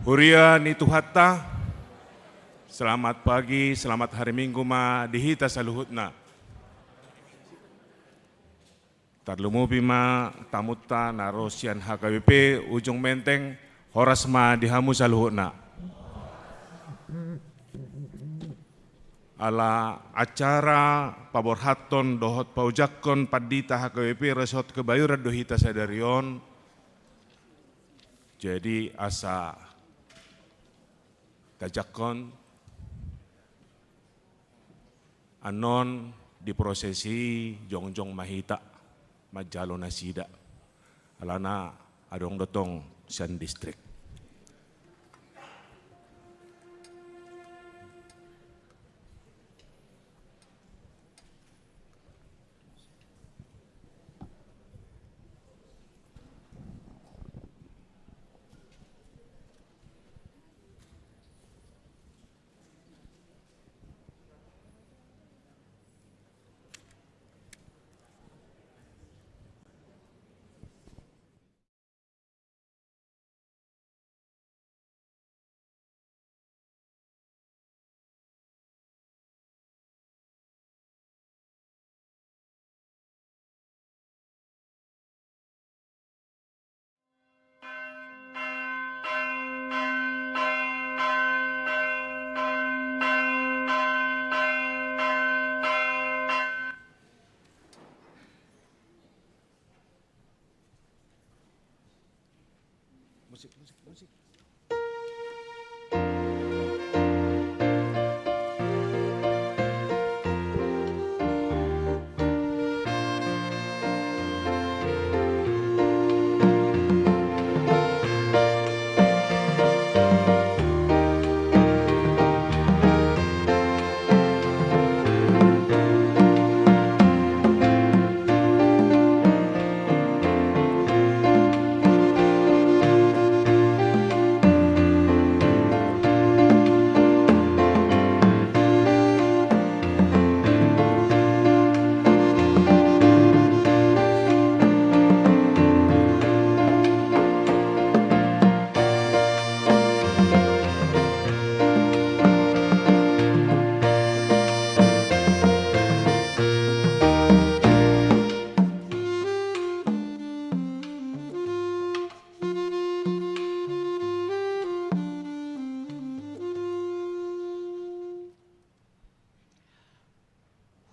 Huria nitu hatta, selamat pagi, selamat hari Minggu ma dihita saluhutna. Tarlumupi ma tamutta narosian HKBP ujung menteng horas ma dihamu saluhutna. Ala acara paborhaton dohot paujakon padita HKBP resort kebayuran dohita sadarion. Jadi asa tajakon anon diprosesi jongjong mahita majalo nasida alana adong dotong san distrik. Musik.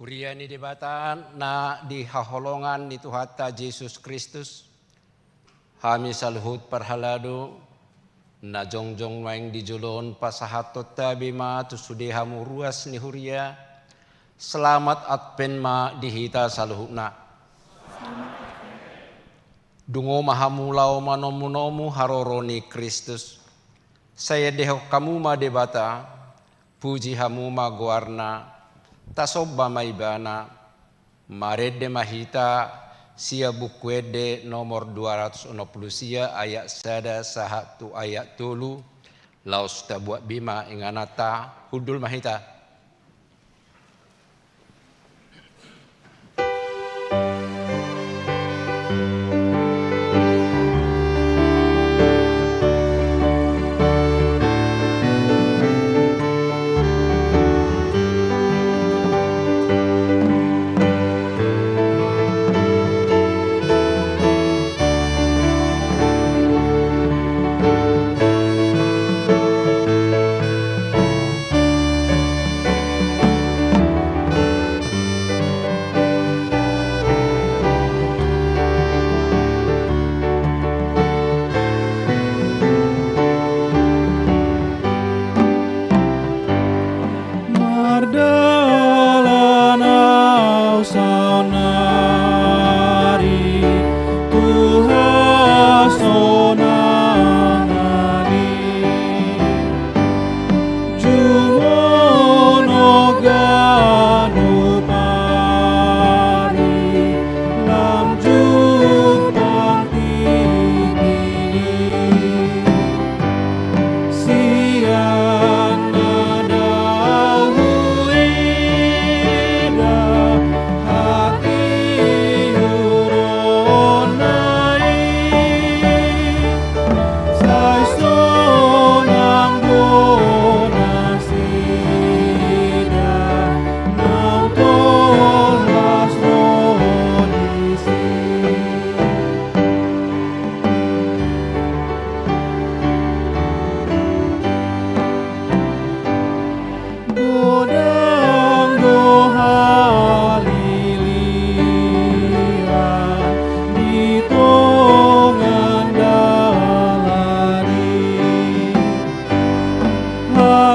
Huriani debatan na di haholongan ni Tuhata Yesus Kristus. Hami salhut parhalado na jongjong maing di julon pasahatot tabima tusudehamu ruas ni Huria. Selamat adpen ma dihita salhutna. Dungo mahamulau manomu haroroni Kristus. Saya dehok kamu ma debata, puji hamu ma guarna. Tasobba maibana marede mahita sia bukwede nomor 260 sia ayat sada sahatu ayat tulu laus tabuat bima inganata hudul mahita.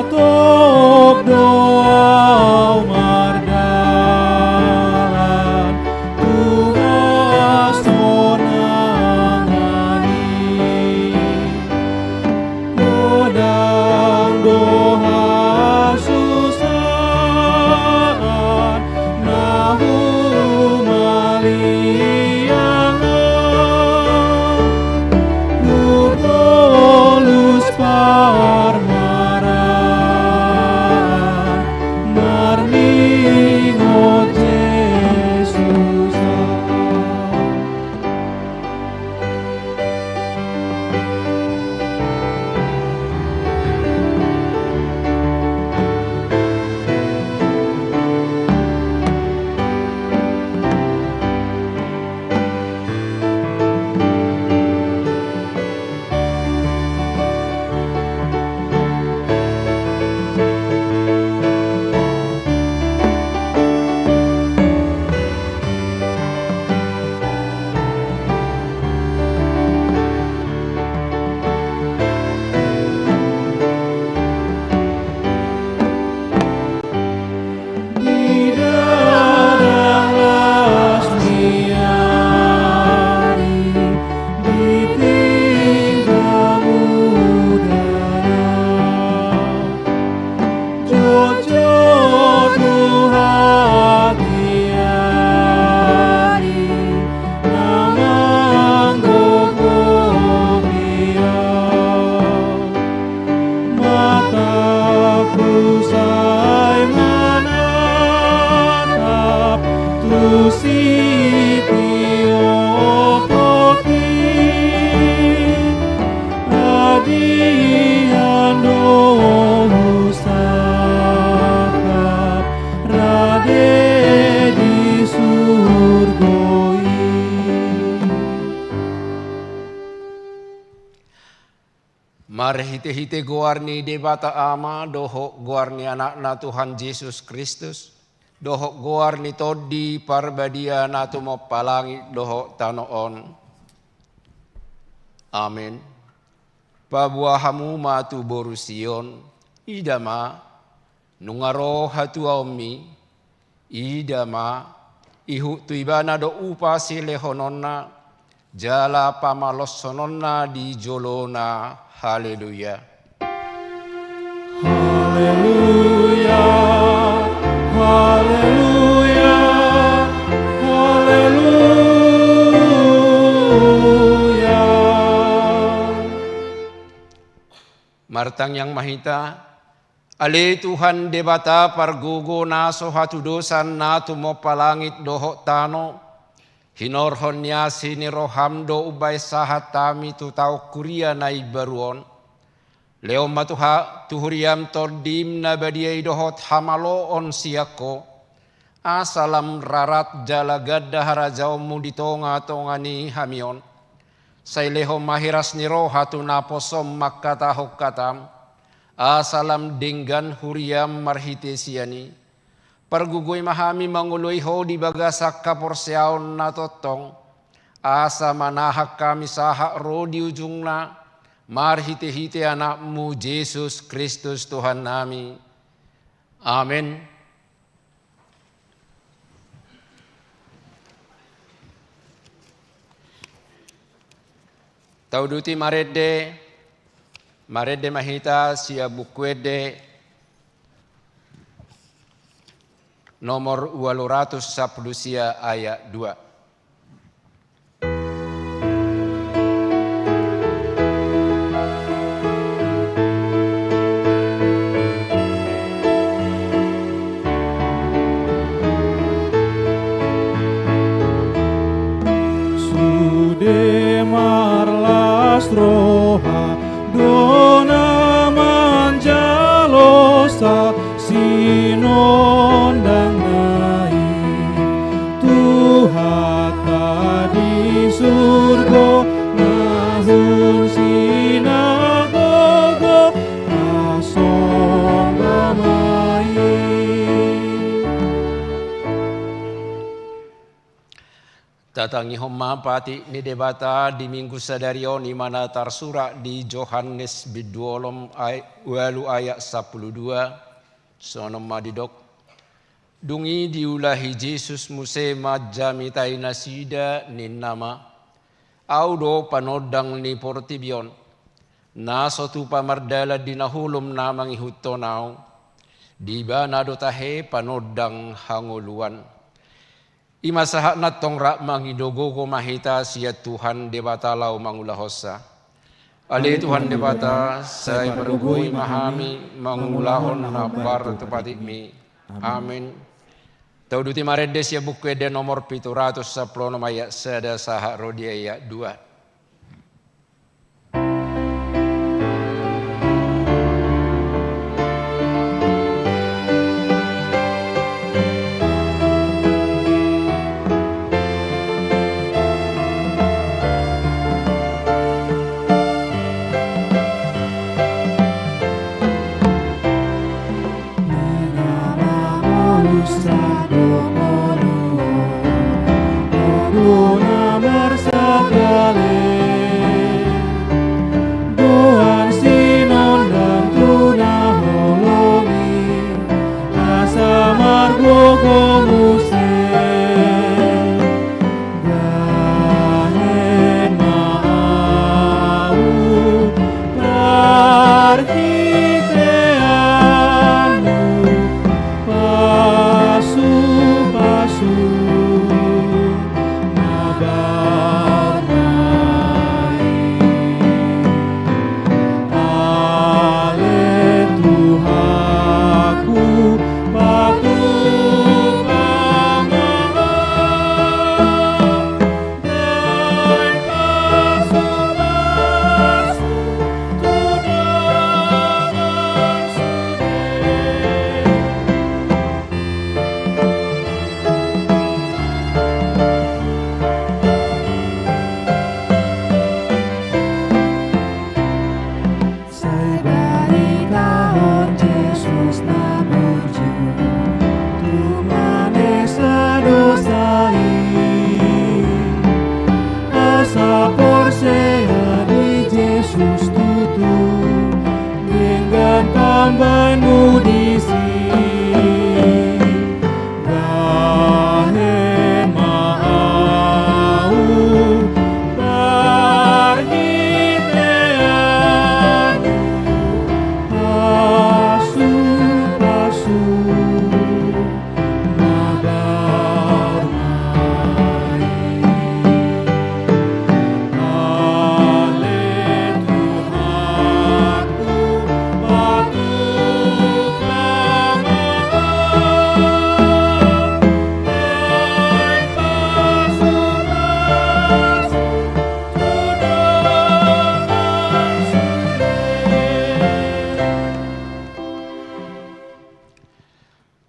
top doa mardalan Tuhan sonangani godang doa susaan nahu maliangan Lupolus parmaran marningot Yesusan Mari hite-hite guarni debata ama doho guarni anak-na Tuhan Yesus Kristus. Doho guarni todi parbadia natu mo palangi doho tanoon. Amin. Pabuahamu matu borusion idama nungaro hatu aumi idama ihu tuibana do upasi lehononna jala pamalosononna di jolona. Haleluya. Haleluya, haleluya, haleluya. Martang yang mahita, ale Tuhan debata pargugo naso hatu dosan natu mo palangit doho tano, hinorhon niya siniroham do ubay sahatami tutau kuria na ibaruon. Leo matuha tuhuriam tordim na badiay dohot hamaloon siyako. Asalam rarat jalagad daharajaw mo ditonga tongani hamion. Say leho mahiras ni rohatu naposom makatahok katam. Asalam dinggan huriam marhite siyani. Pergugoy mahami manguloy ho di bagasak kaporsyaon na totong. Asa manahak kami sahak ro di ujung na. Marhite-hite anakmu Yesus Kristus Tuhan nami. Amin. Tauduti marede mahita siya bukwede nomor 210 ayat 2. Marlas roha dona manjalosa sinondang nai Tuhan tadi surga nahun sinagogo asong damai. Datangi homma pati ni debata di minggu sadario ni mana tarsura di Yohanes biduolom walu ayat 12 sonom madidok. Dungi diulahi Yesus muse majami taina sida ni nama. Audo panodang ni portibion. Na sotu pamardala dinahulum namang ihutonau. Di banado tahe panodang hanguluan. Imasahat na tongra mangidogogo mahita siya Tuhan debata lau mangulahosa. Ali Tuhan debata say perugui mahami mangulahon habar tepati mi. Amin. Tauduti maredes ya buku de nomor 710 ayat sada saha rodia ayat 2.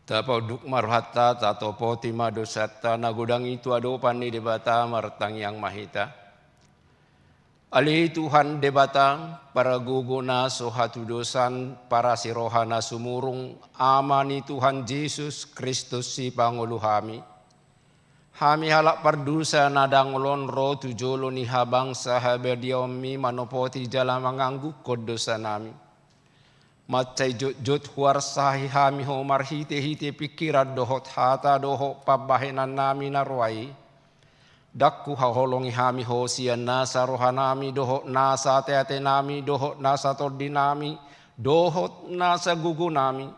Tapoduk marhata tato poti madosata nagudang itu adopani debata martang yang mahita. Ali Tuhan debata para guguna sohatu dosan para sirohana sumurung amani Tuhan Yesus Kristus si panguluhami. Hami halak pardusa nadangolon ro tujolo ni habang sahabadiomi manopoti jala manganggu kodosa nami. Macai jut huar sahi hami homar hite pikiran dohot hata dohot pabahenan nami narwai. Dakku haholongi hami hosian nasa rohanami dohot nasa teate nami dohot nasa tordi nami dohot nasa gugu nami.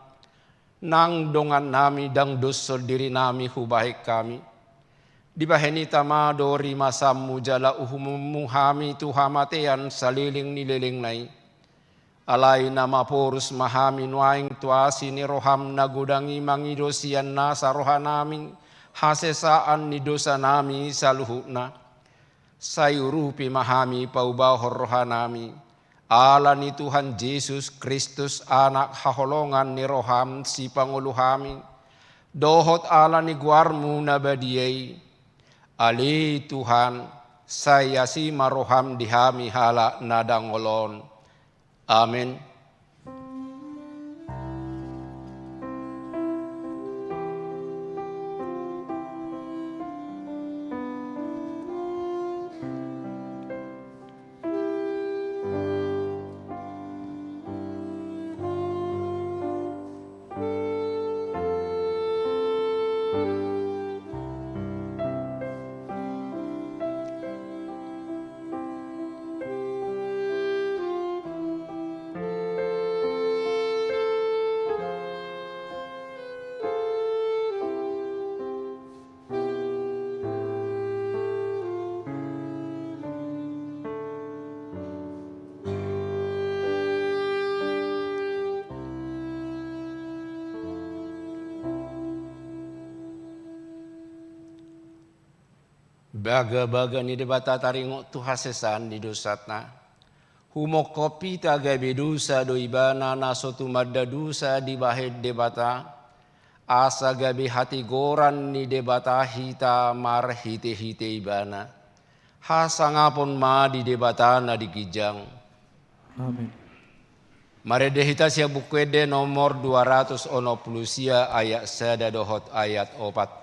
Nang dongan nami dang dosol diri nami hubahik kami. Dibaheni tamado rimasamu jala uhumumu hami tuhamatean saliling nililing nai. Alai nama porus mahami nuaing tuasi ni roham nagudangi mangidosian nasa rohanami hasesaan ni dosa nami saluhukna. Sayurupi mahami paubahor rohanami. Ala ni Tuhan Yesus Kristus anak haholongan ni roham si panguluhami. Dohot ala ni guarmu nabadiyai. Ali Tuhan saya si maroham dihami hala nadangolon. Amin. Baga-baga ni debata taringo tu hasesan di dosatna. Humo kopi taga bedusa do ibana naso tu madda dusa di bahed debata. Asa gabi hati goran ni debata hita mar hite ibana. Hasangapon ma di debata na di kijang. Amin. Marede hita sia bukwede nomor 200 sia ayat sada dohot ayat 4.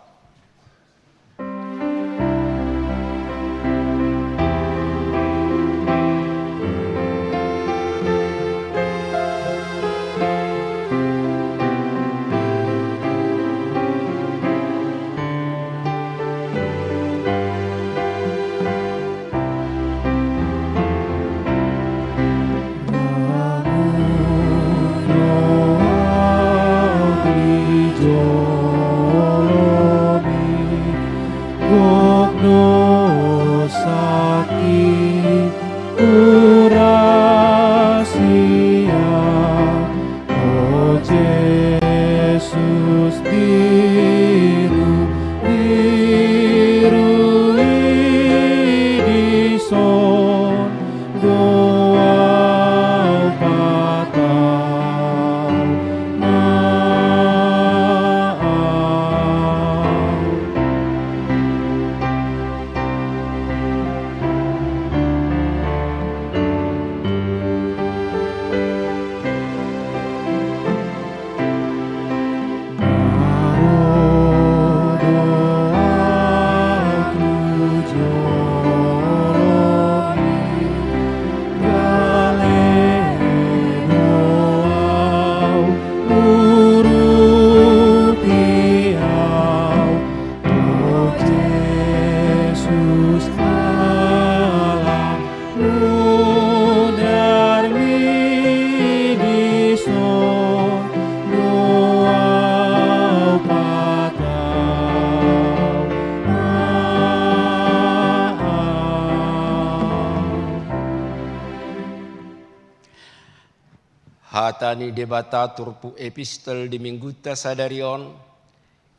Hatani debata turpu epistel di mingguta sadarion,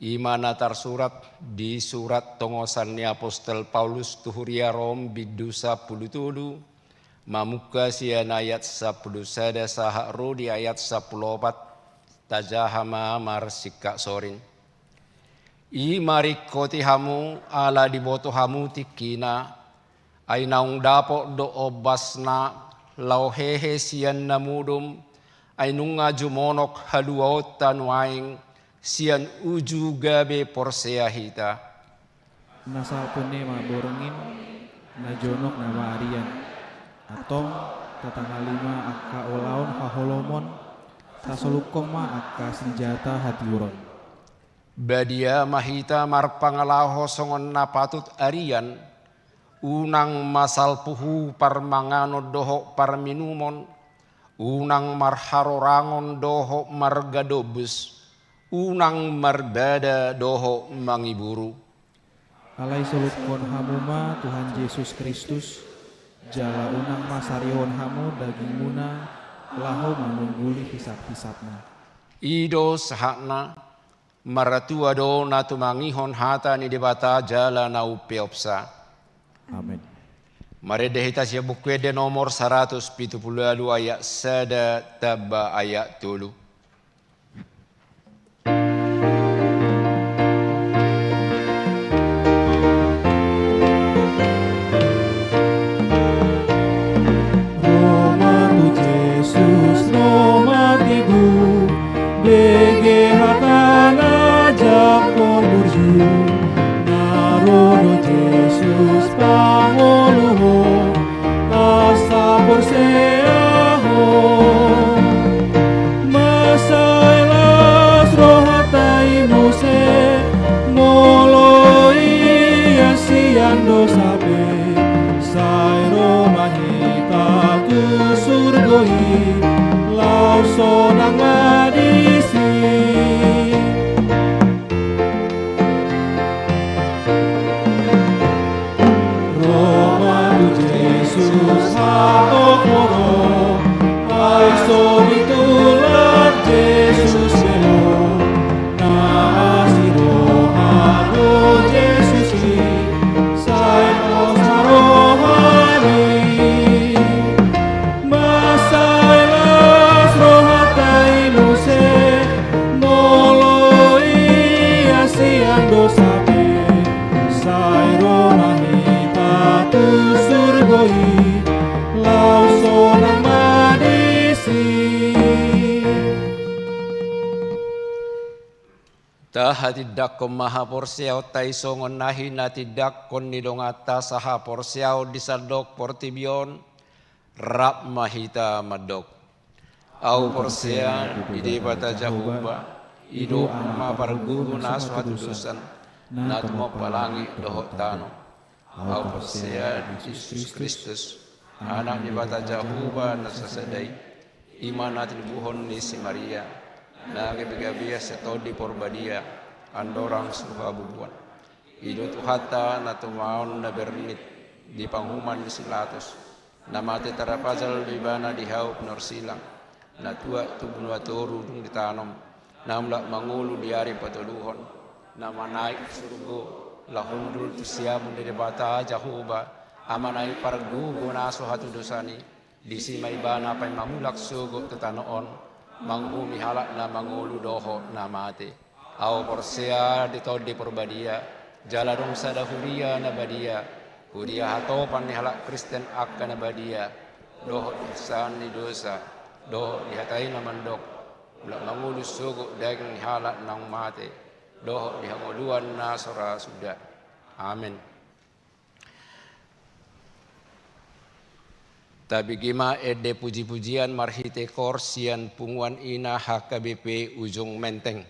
imana tarsurat di surat tongosan ni apostel Paulus tuhuria Rom bidusa pulutudu, mamuka sian ayat 10 sada sahak ro di ayat 14 tajahama marsika sorin. I mari koti hamu ala diboto hamu tikina, ay naung dapo do obasna lau hehe sian namudum, ay nunga jumonok haluaot tanuaing sian uju gabe porsea hita. Nasal pene ma borengin na jonok nama arian. Atong tatanggal 5 akka olaon haholomon tasolukong ma akka senjata hatiuron. Badia mahita marpangalaho songon napatut arian, unang masal puhu parmangano doho parminumon, unang marharorangon doho margadobus, unang marbada doho mangiburu. Alai solukon hamuma Tuhan Yesus Kristus, jala unang masarion hamu daging muna, laho manungguli hisap-hisapna. Ido sahakna, maratua do natumangihon hata ni debata jala nau peopsa. Amin. Marede hita siya bukwede nomor 170 ayat sada taba ayat 3. Roma tu Jesus, Roma tibu, bege hatana jakon burju, narono Jesus pangoluho, asa porseaho, Tahatidak ko maha porsiaw tay songon nahi natidak kon nilongata saha porsiaw disadok portibion rap mahita madok. Au porsia di bata jahuba ido ama pargugu nasu hatudusan natmo palangi dohot tano. Au porsia Yesus Kristus anak di bata jahuba nasasadai iman natin buhon ni si Maria na kebigabia setodi porbadia andorang suha bubuan ido tuhata na tumaon na bernit di panghuman ni silatos na mati tarapazal libana di haup norsilang na tua tubunwa toru dung ditanom na mulak mangulu diari patuluhon na manaik surgo lahundul tusiamun di debata jahuba amanai pargugo naso hatu dosani di simaibana pay mamulak sugo tetanoon mangumi halak na mangulu doho na mate au porsea ditodi porbadia jaladong sadahuria na badia huria hatopan ni halak Kristen akka na badia doho ihsan ni dosa doho dihatai na mandok mulak mangulu sugo daging ni halak nang mate doho dihanguluan na sora sudah. Amin. Tabi gima ede puji-pujian marhite korsian punguan ina HKBP ujung menteng.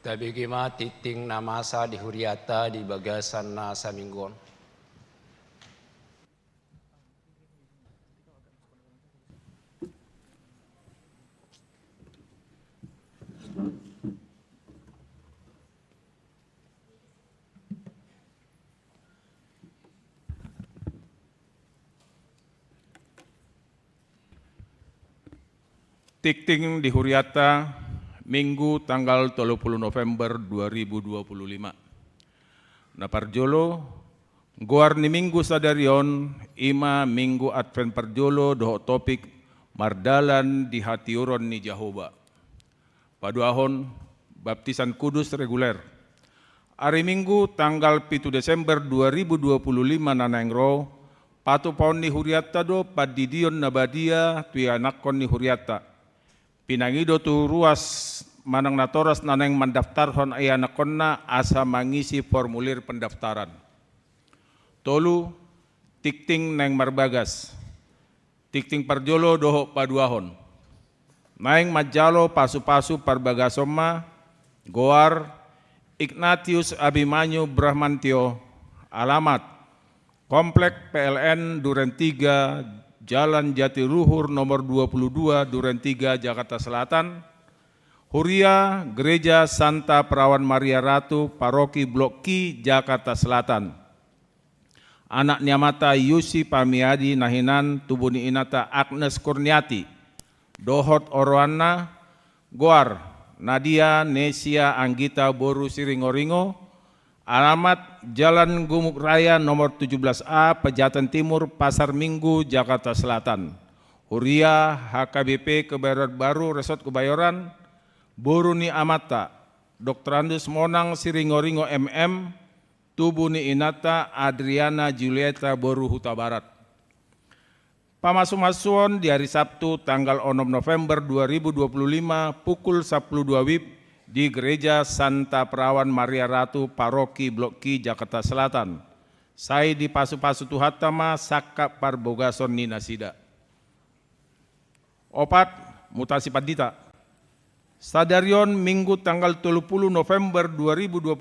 Tabi kima titing na masa di huriata di bagasan na sa minggon. Tikting di Huriata, Minggu tanggal 30 November 2025. Naparjolo, goar ni Minggu sadarion, ima Minggu Advent parjolo doho topik mardalan di hatiuron ni Jehovah. Paduahon, baptisan kudus reguler. Hari Minggu tanggal 7 Desember 2025 nanengro, patu paon ni Huriata do padidion nabadia tuyanakon ni Huriata. Pinangido tu ruas manang natoras naneng mendaftarhon ayanakonna asa mangisi formulir pendaftaran. Tolu, tikting neng marbagas. Tikting parjolo doho paduahon. Naeng majalo pasu-pasu parbagasoma, goar, Ignatius Abimanyu Brahmantio, alamat, Komplek PLN Duren 3, Jalan Jatiluhur nomor 22 Duren 3 Jakarta Selatan, Huria Gereja Santa Perawan Maria Ratu Paroki Blok Ki Jakarta Selatan. Anak Nyamata Yusi Pamiadi Nahinan Tubuni Inata Agnes Kurniati, Dohot Orwana, Goar Nadia Nesia Anggita Boru Siringoringo, alamat Jalan Gumuk Raya nomor 17A, Pejatan Timur, Pasar Minggu, Jakarta Selatan. Huria HKBP Kebayoran Baru, Resort Kebayoran, Boruni Amata, Dr. Andus Monang Siringoringo MM, Tubuni Inata Adriana Julieta Boru Huta Barat. Pamasu-masuon di hari Sabtu tanggal 6 November 2025 pukul 12 WIB di Gereja Santa Perawan Maria Ratu Paroki Blok Ki Jakarta Selatan. Saya di pasu-pasu tuhatama sakka parbogason nina sida. Opat, mutasi padita. Sadarion Minggu tanggal 30 November 2025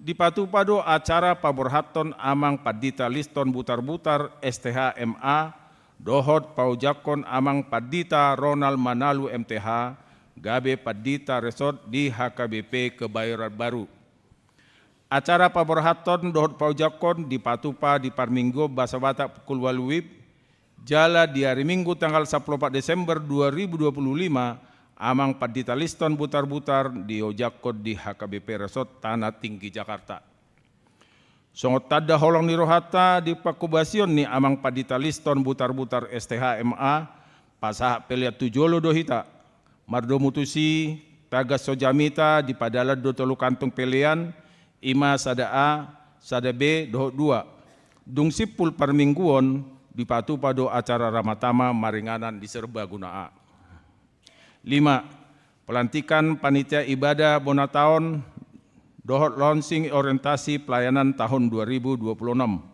di Patupado acara paborhaton amang padita liston butar-butar STH MA dohot paujakon amang padita Ronald Manalu MTH Gabe Padita Resort di HKBP Kebayoran Baru. Acara paborhaton dohot paujakon di Patupa di Parminggo Basa Batak pukul 8 WIB. Jala di hari Minggu tanggal 14 Desember 2025 amang Padita liston butar-butar di ojakon di HKBP Resort Tanah Tinggi Jakarta. Songot tada holong ni rohata di pakubasion ni amang Padita liston butar-butar STH MA pasah peliat tujolo dohita. Mardo mutusi tagas sojamita di padala do tolu kantung pelian ima sada A sada B dohot 2 dung sipul parmingguon di patu pado acara ramatama maringanan di Serbaguna A. 5. Pelantikan panitia ibadah bonataon dohot launching orientasi pelayanan tahun 2026.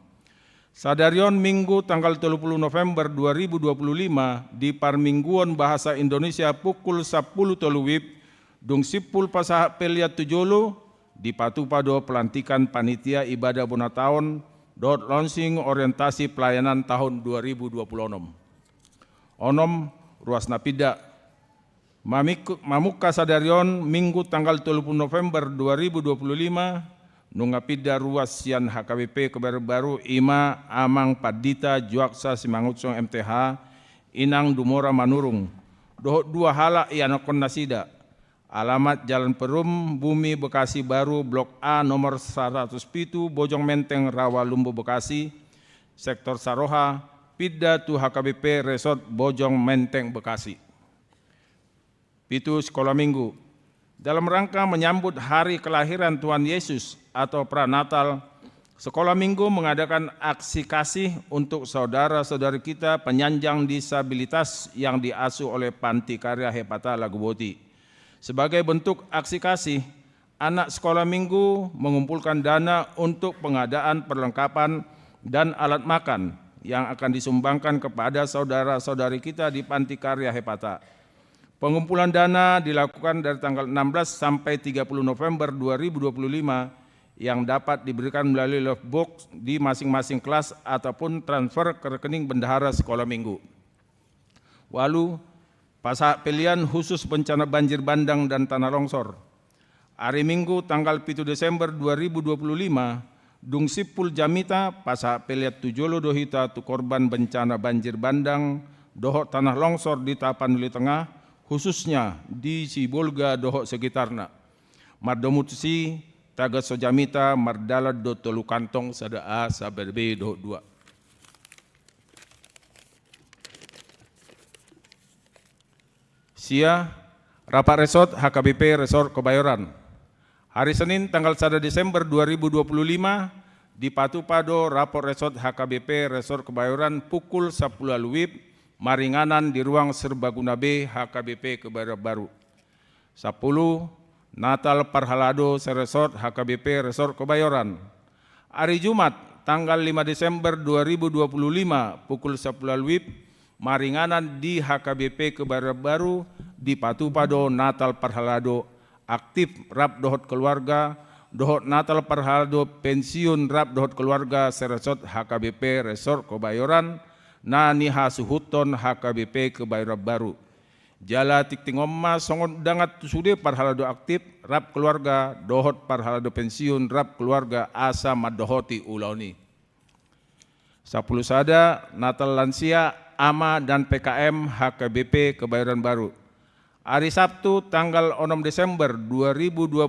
Sadarion Minggu tanggal 30 November 2025 di Parmingguon Bahasa Indonesia pukul 10 WIB dung sipul pasah peliat tujolo di Patupado pelantikan panitia ibadah bonataon dot launching orientasi pelayanan tahun 2026. Onom ruas napida mamuka sadarion Minggu tanggal 30 November 2025 nungapida ruas sian HKBP Kebayoran Baru ima amang padita juaksa Simangutsong MTH inang Dumora Manurung dohot 2 hala ianokon nasida alamat Jalan Perum Bumi Bekasi Baru Blok A nomor 107 Bojong Menteng Rawa Lumbu Bekasi sektor Saroha pida tu HKBP Resort Bojong Menteng Bekasi. Pitu sekolah minggu. Dalam rangka menyambut hari kelahiran Tuhan Yesus atau pranatal, sekolah minggu mengadakan aksi kasih untuk saudara-saudari kita penyandang disabilitas yang diasuh oleh Panti Karya Hepata Laguboti. Sebagai bentuk aksi kasih, anak sekolah minggu mengumpulkan dana untuk pengadaan perlengkapan dan alat makan yang akan disumbangkan kepada saudara-saudari kita di Panti Karya Hepata. Pengumpulan dana dilakukan dari tanggal 16 sampai 30 November 2025 yang dapat diberikan melalui love box di masing-masing kelas ataupun transfer ke rekening bendahara sekolah minggu. Walu, pasak pilihan khusus bencana banjir bandang dan tanah longsor. Hari Minggu tanggal 7 Desember 2025, Dung Sipul Jamita, pasak pilihan Tujolo Dohita tu korban bencana banjir bandang, dohok tanah longsor di Tapanuli Tengah, khususnya di Sibolga dohok sekitarna. Mardomutsi, Taga Sojamita, Mardala do Tolu Kantong, Sada A, Sabar B, dohok 2. Sia, Rapat Resort HKBP Resort Kebayoran. Hari Senin tanggal 1 Desember 2025 di Patupado Rapor Resort HKBP Resort Kebayoran pukul 10 WIB Maringanan di ruang Serbaguna B HKBP Kebayoran Baru. 10 Natal Parhalado Resort HKBP Resort Kebayoran. Hari Jumat tanggal 5 Desember 2025 pukul 10 WIB Maringanan di HKBP Kebayoran Baru di Patupado Natal Parhalado aktif rap dohot keluarga, dohot Natal Parhalado pensiun rap dohot keluarga Seresot HKBP Resort Kebayoran, nani hasuhuton HKBP Kebayoran Baru. Jala tiktingomma songon dangat sude Parhalado aktif rap keluarga, dohot Parhalado pensiun rap keluarga asa madohoti ulauni. 10 sada Natal lansia AMA dan PKM HKBP Kebayoran Baru. Hari Sabtu tanggal 6 Desember 2025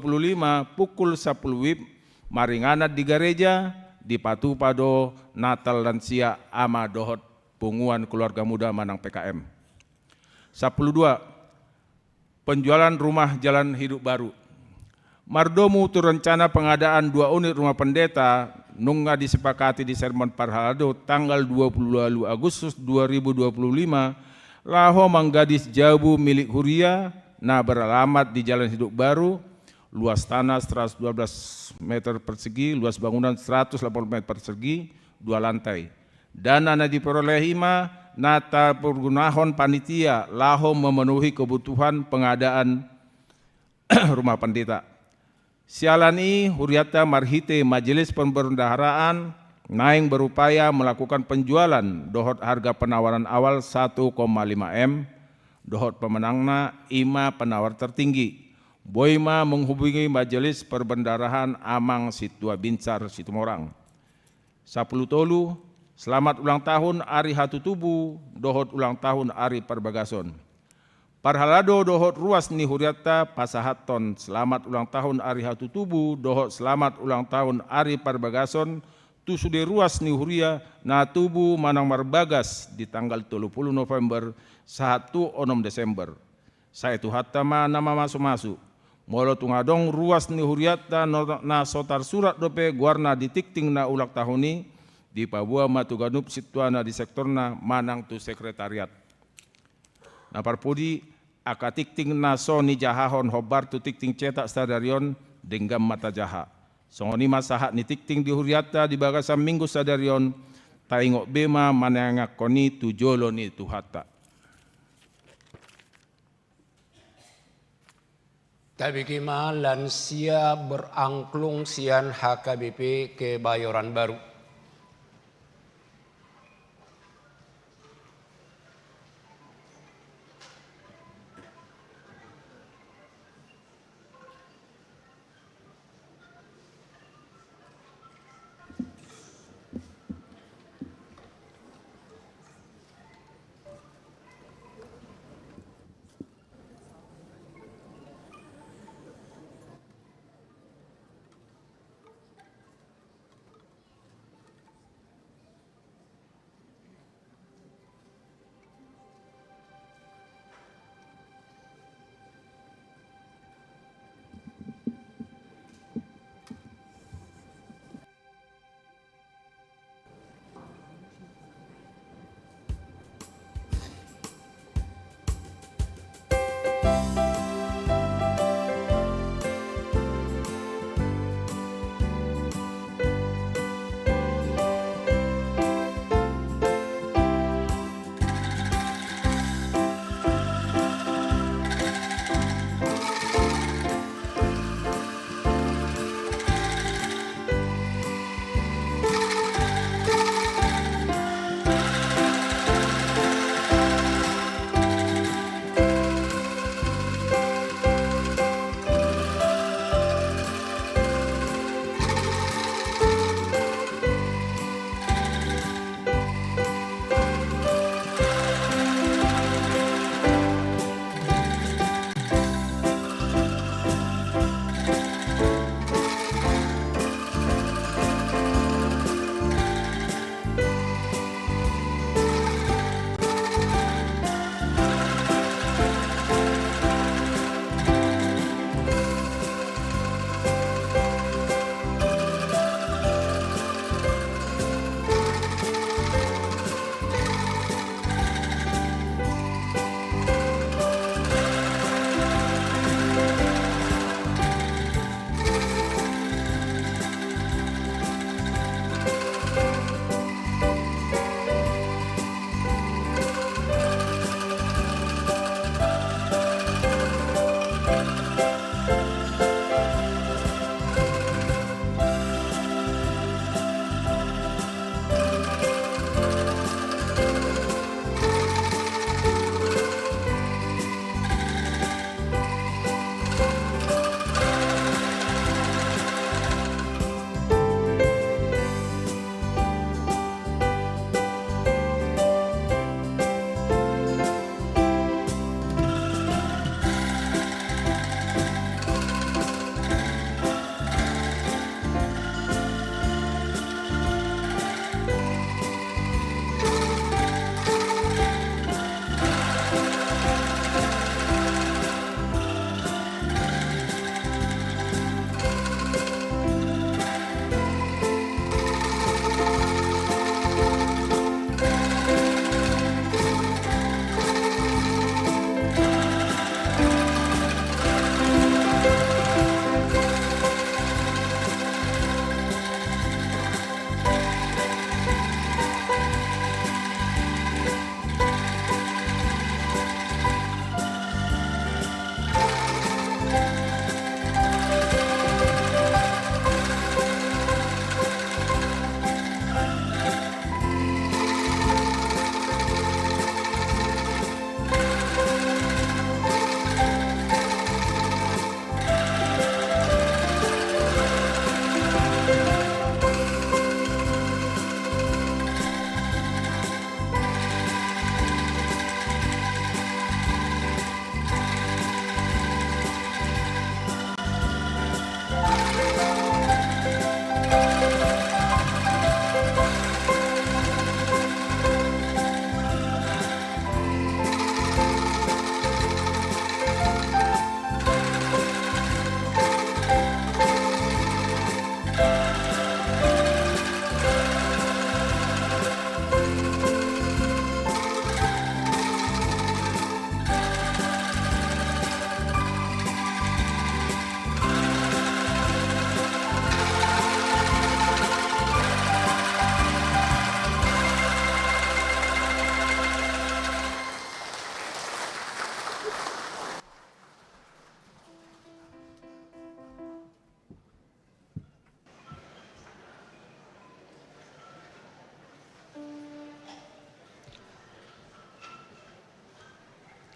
pukul 10 WIB Maringanat di Gereja di Patupado Natal Lansia Ama Dohot Punguan Keluarga Muda Manang PKM. 12 penjualan rumah jalan hidup baru. Mardomu tu rencana pengadaan 2 unit rumah pendeta nungga disepakati di Sermon Parhalado tanggal 22 Agustus 2025 laho manggadis jabu milik Huria, na beralamat di Jalan Hidup Baru, luas tanah 112 meter persegi, luas bangunan 180 meter persegi, 2 lantai. Dana na diperoleh hima, nata pergunahon panitia, laho memenuhi kebutuhan pengadaan rumah pendeta. Sialani Huriata Marhite Majelis Pembendaharaan Naing berupaya melakukan penjualan dohot harga penawaran awal 1,5 M, dohot pemenangna ima penawar tertinggi. Boima menghubungi Majelis Perbendarahan Amang Situa Binsar Situmorang. 10 tolu, selamat ulang tahun Ari Hatutubu, dohot ulang tahun Ari Perbagason. Parhalado dohot ruas ni Huriata Pasahaton, selamat ulang tahun Ari Hatutubu, dohot selamat ulang tahun Ari Perbagason, tu sudah ruas ni Huria na tubu Manang Marbagas di tanggal 30 November 1 Desember. Saya tu hatta nama masuk-masuk. Molo tungadong ruas ni Huriata na sotar surat dope guarna di tikting na ulak tahuni di Papua Matuganup situana di sektorna Manang tu sekretariat. Na parpudi aka tikting na so ni jahahon hobar tu tikting cetak stadarion denggam mata jaha. Songoni masahat ni tikting di Huriata di bagasan minggu sadarion taingok bema manangak koni tujolo ni tuhata. Tabikima lansia berangklung sian HKBP Kebayoran Baru.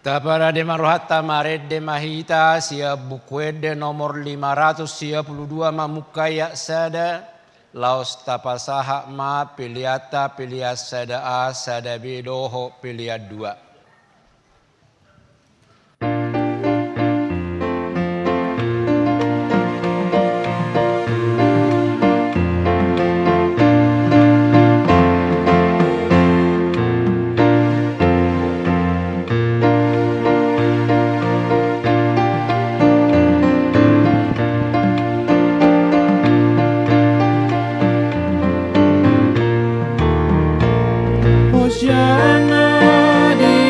Tapara de Marohata Mared de Mahita sia bukuede nomor 532 mamukaya sada laos tapasaha ma piliata piliat sada a sada bidoho piliat 2. Hosiana di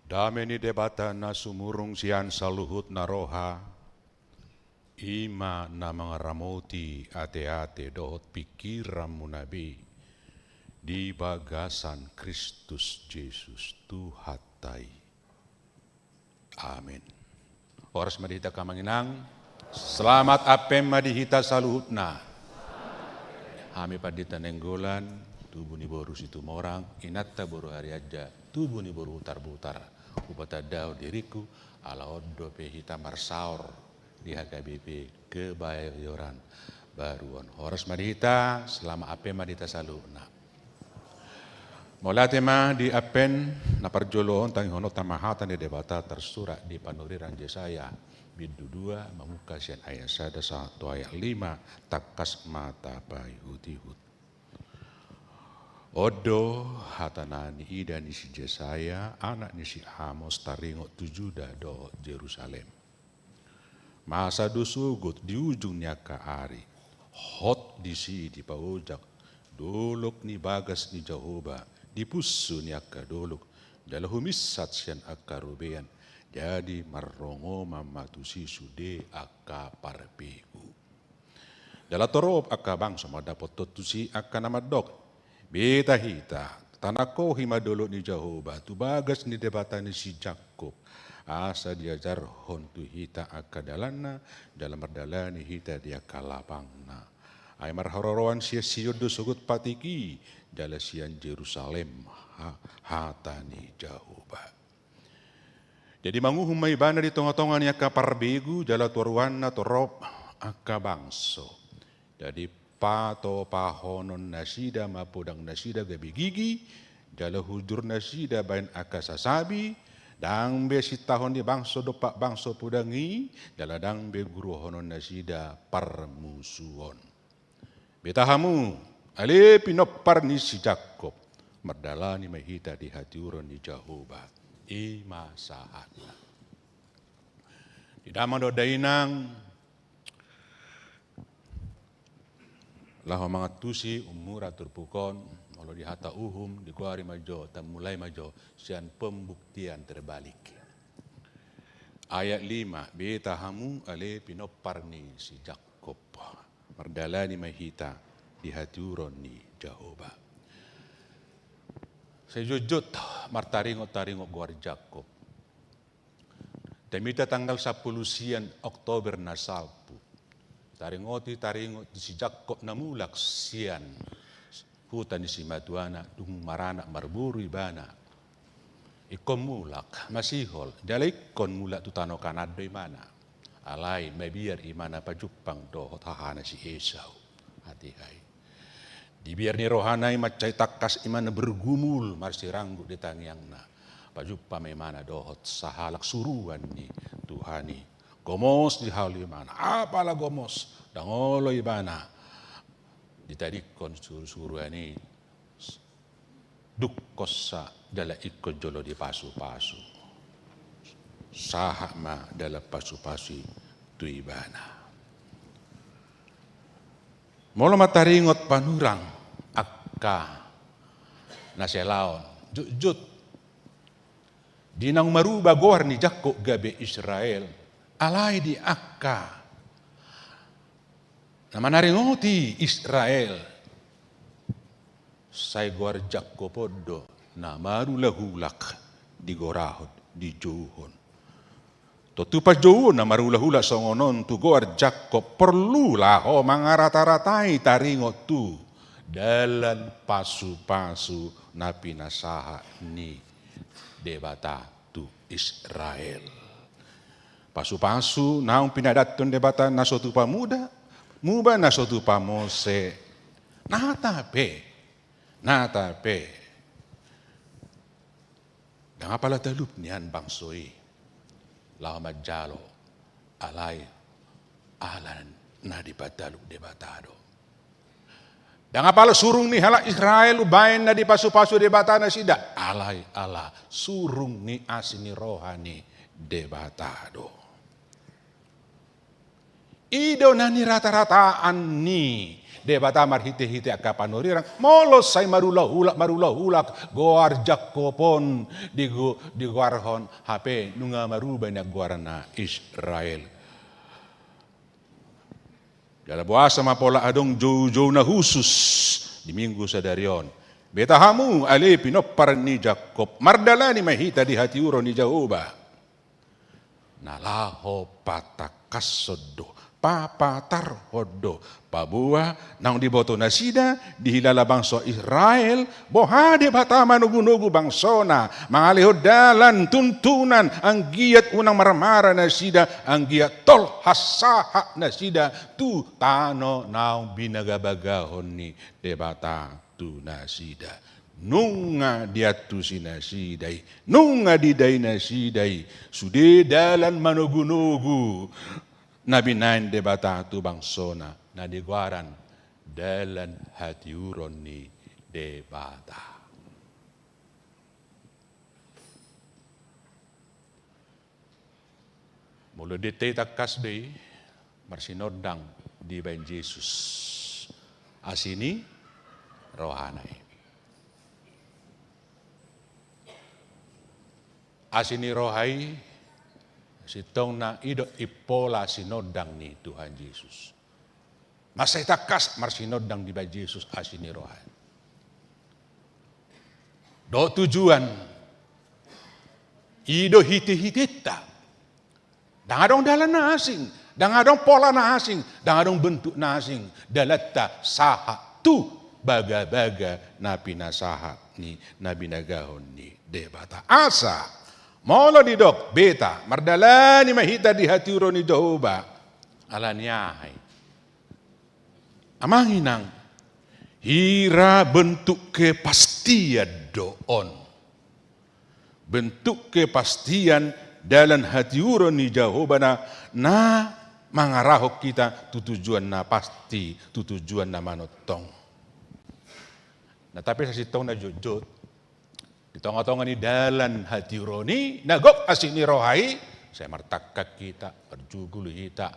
Dame ni debata na sumurong siyan sa luhut na roha, ima na mga ramoti ate-ate dohot pikiran mo nabi, di bagasan Kristus Jesus Tuhatay. Amin. Oras madihita ka manginang, selamat apem madihita sa luhut na. Hami padita nenggolan, tubuh ni boru situ morang, inatta boru hari aja, tubuh ni boru utar-butar. Upata dao diriku ala oddo pehita marsaor di HKBP Kebayoran Baruon. Horas madita selama ape madita saluna. Mola tema di apen na parjoloon tangi hono tamahatan di debata tersurat di panuriran Yesaya bidu 2 mamuka sian ayat 1 ayat 5 takas mata payhut-hut. Odo hatanani ida ni si Yesaya, anak ni si Amos taringot tujuda do Jerusalem. Masa dusugut di ujungnya ke ari, hot di si di paujak, dolok ni bagas ni Jehovah, di pusu ni akka dolok, dalam humisat sian akka rubean, jadi marrongo mamatusi sude akka parpegu. Dalam torop akka bangsa madapot totusi akka namadok, beta hita, tanako himadolo ni Jehovah, tu bagas ni debata ni si Jakob, asa diajar hontu hita akadalana, dalam berdalani hita dia kalapangna. Ay marhororoan siya siyodo sugut patiki, dalam sian Jerusalem, hata ni Jehovah. Jadi manguhumay bana di tonga-tonga ni akaparbegu, dalam tuarwana torop akabangso. Jadi pato pahonon nasida mapodang nasida gabi gigi, jala hujur nasida bain akasasabi, dang be sitahon di bangso dopak bangso pudangi, jala dang be guru honon nasida parmusuon. Betahamu, ale pinopar ni si Jakob, merdalani mahita di hati uron ni Jehovah, masahatna. Di daman do dainang, lah mga tusi umura turpukon, kalau di hata uhum, di kuari majo, dan mulai majo, sian pembuktian terbalik. Ayat 5, beta hamu ale pinoparni si Jakob, merdalani mahita di hati uron ni Jehovah. Sejujut martaringo-taringo guar Jakob. Temita tanggal 10 sian Oktober nasalpu. Taringot si Jakob namulak sian hutan si Matuana dung marana marburu ibana ikon mulak masihol dalai ikon mulak tu tano kanado imana alai mabiar imana pajupang do tahana si Esau hati hai dibiar ni rohanai macai takas imana bergumul marsi ranggu di tangiangna pajupang imana dohot sahalak suruan ni Tuhani gomos di hal imana, apalah gomos, dangolo ibana, ditadikon suruh ini, dukkosa dalam ikut jolo di pasu-pasu, sahama dalam pasu-pasu tu ibana. Mula mataringot panurang akka naselaon, jut dinang maruba goar ni Jakob gabe Israel. Alai di akka nama naringoti Israel say guar Jakopodo na marulahulak di gorahod di juhon to pas juhon na marulahulak songonon tu guar Jakob perlulah ho mangarata-ratai taringot tu dalam pasu-pasu na pinasaha ni debata tu Israel. Pasu-pasu naung pinadaton debata na suatu pamuda, muba na suatu pamose, natape. Dan apalah talup nian bangsoi, lama jalo, alai, alan na dipataluk debatado. Dan apalah surung ni halak Israel ubain na di pasu-pasu debata na sida, alai ala surung ni asini rohani debatado. Ido nani rata-rataan ni. Debata marhite-hite akka panorirang. Molos say marulak goar jakopon di guarhon HP nunga maruba na guarana Israel. Dalam buasa mapola adong jo na husus di minggu sadarion. Beta hamu ale pinopar ni Jakob. Mardala ni mahita di hati uro ni Jehovah. Nalaho patakasodo. Papatar hodo pabua nang diboto na sida dihilala bangsa Israel bohade bata manugu-nugu bangsona mangalihod dalan tuntunan ang giat unang marmara na sida ang giat tol hasaha na sida tu tano naong binagabagahon ni debata tu na sida nunga diatu sinasidai nunga diday na siday sude dalan manugu-nugu nabinain debata tu bangsona na digwaran dalan hatiuron ni debata. Mula ditay takas day marsinodang di bain Jesus asini rohanay. Asini rohay sitong na ido ipola sinodang ni Tuhan Yesus. Masay takas marsinodang di ba Yesus asini rohan. Do tujuan ido hiti-hitita. Dangadong dalan na asing, dangadong pola na asing, dangadong bentuk na asing, dalatta saha tu baga-baga na pinasaha ni na binagahon ni debata. Asa Molo di dok, beta, mardala ni mahita di hati uro ni Jehovah. Alaniyahay. Amanginang, hira bentuk kepastian doon. Bentuk kepastian dalam hati uro ni Jehovah na mangarahok kita tujuan na pasti, tujuan na manotong. Nah tapi sa sitong na jujut, di tengah-tengah ni dalan hati roni, nagok asini rohai, saya martakak kita, berjugul kita,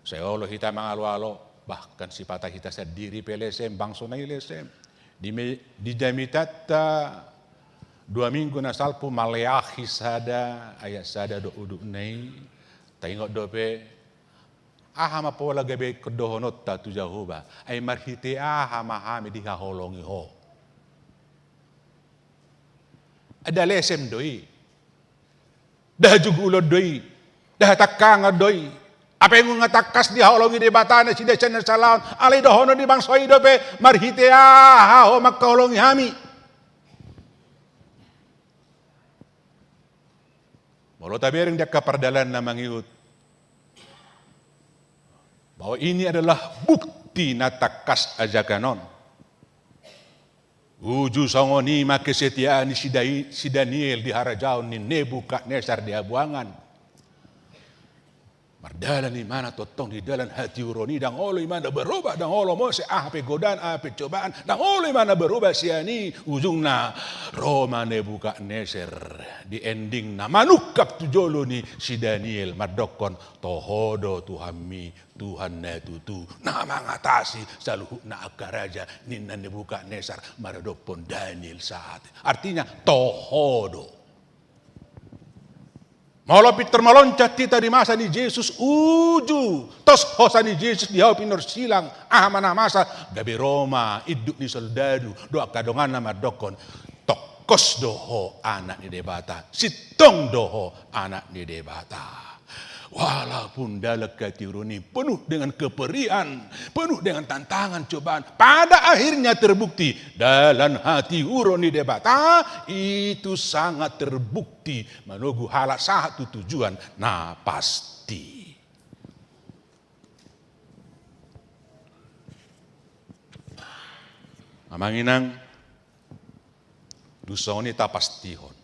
saya olo kita mangalu-alo, bahkan sifat kita sendiri pelesem, bangso na ilesem, di jamitata 2 minggu na salpu maleahi sada, ayat sada do uduk nai, tengok dope, aha mapola gabe kedohonot ta tu Jehovah, ay marhite aha mahami di haholongi ho. Ada lesem doi, dah jugulod doi, dah takanga doi. Apa yang ngatakas di haolongi debatana si desan salaon, alai dohono di bangsa hidope marhite ho makkaholongi hami. Molo tabering dia kapardalan na mangiut bahwa ini adalah bukti natakas ajakanon. Uju songoni ma kesetiaan si Daniel di harajaon ni Nebukadnesar di abuangan. Mardalan di mana totong di dalam hati uroni dang olo mana berubah dang olo mo se ape godaan ape cobaan dang olo mana berubah siani ujungna Roma Nebukadnesar di ending na manukap tujolo ni si Daniel madokon tohodo Tuhan na tutu na mangatasi saluhuk na akaraja ni Nebukadnesar maradopon Daniel saat artinya tohodo. Malapit termeloncat kita di masa ni Yesus uju tos hosa ni Yesus di hau pinor silang mana masa gabi Roma iduk ni soldadu doa kadongan nama dokon tokos doho anak ni debata sitong doho anak ni debata. Walaupun dalam katiruni penuh dengan keperihan, penuh dengan tantangan cobaan, pada akhirnya terbukti dalam hati uroni debata itu sangat terbukti menunggu halak satu tujuan nah pasti. Amanginang dusoni ta pastihon.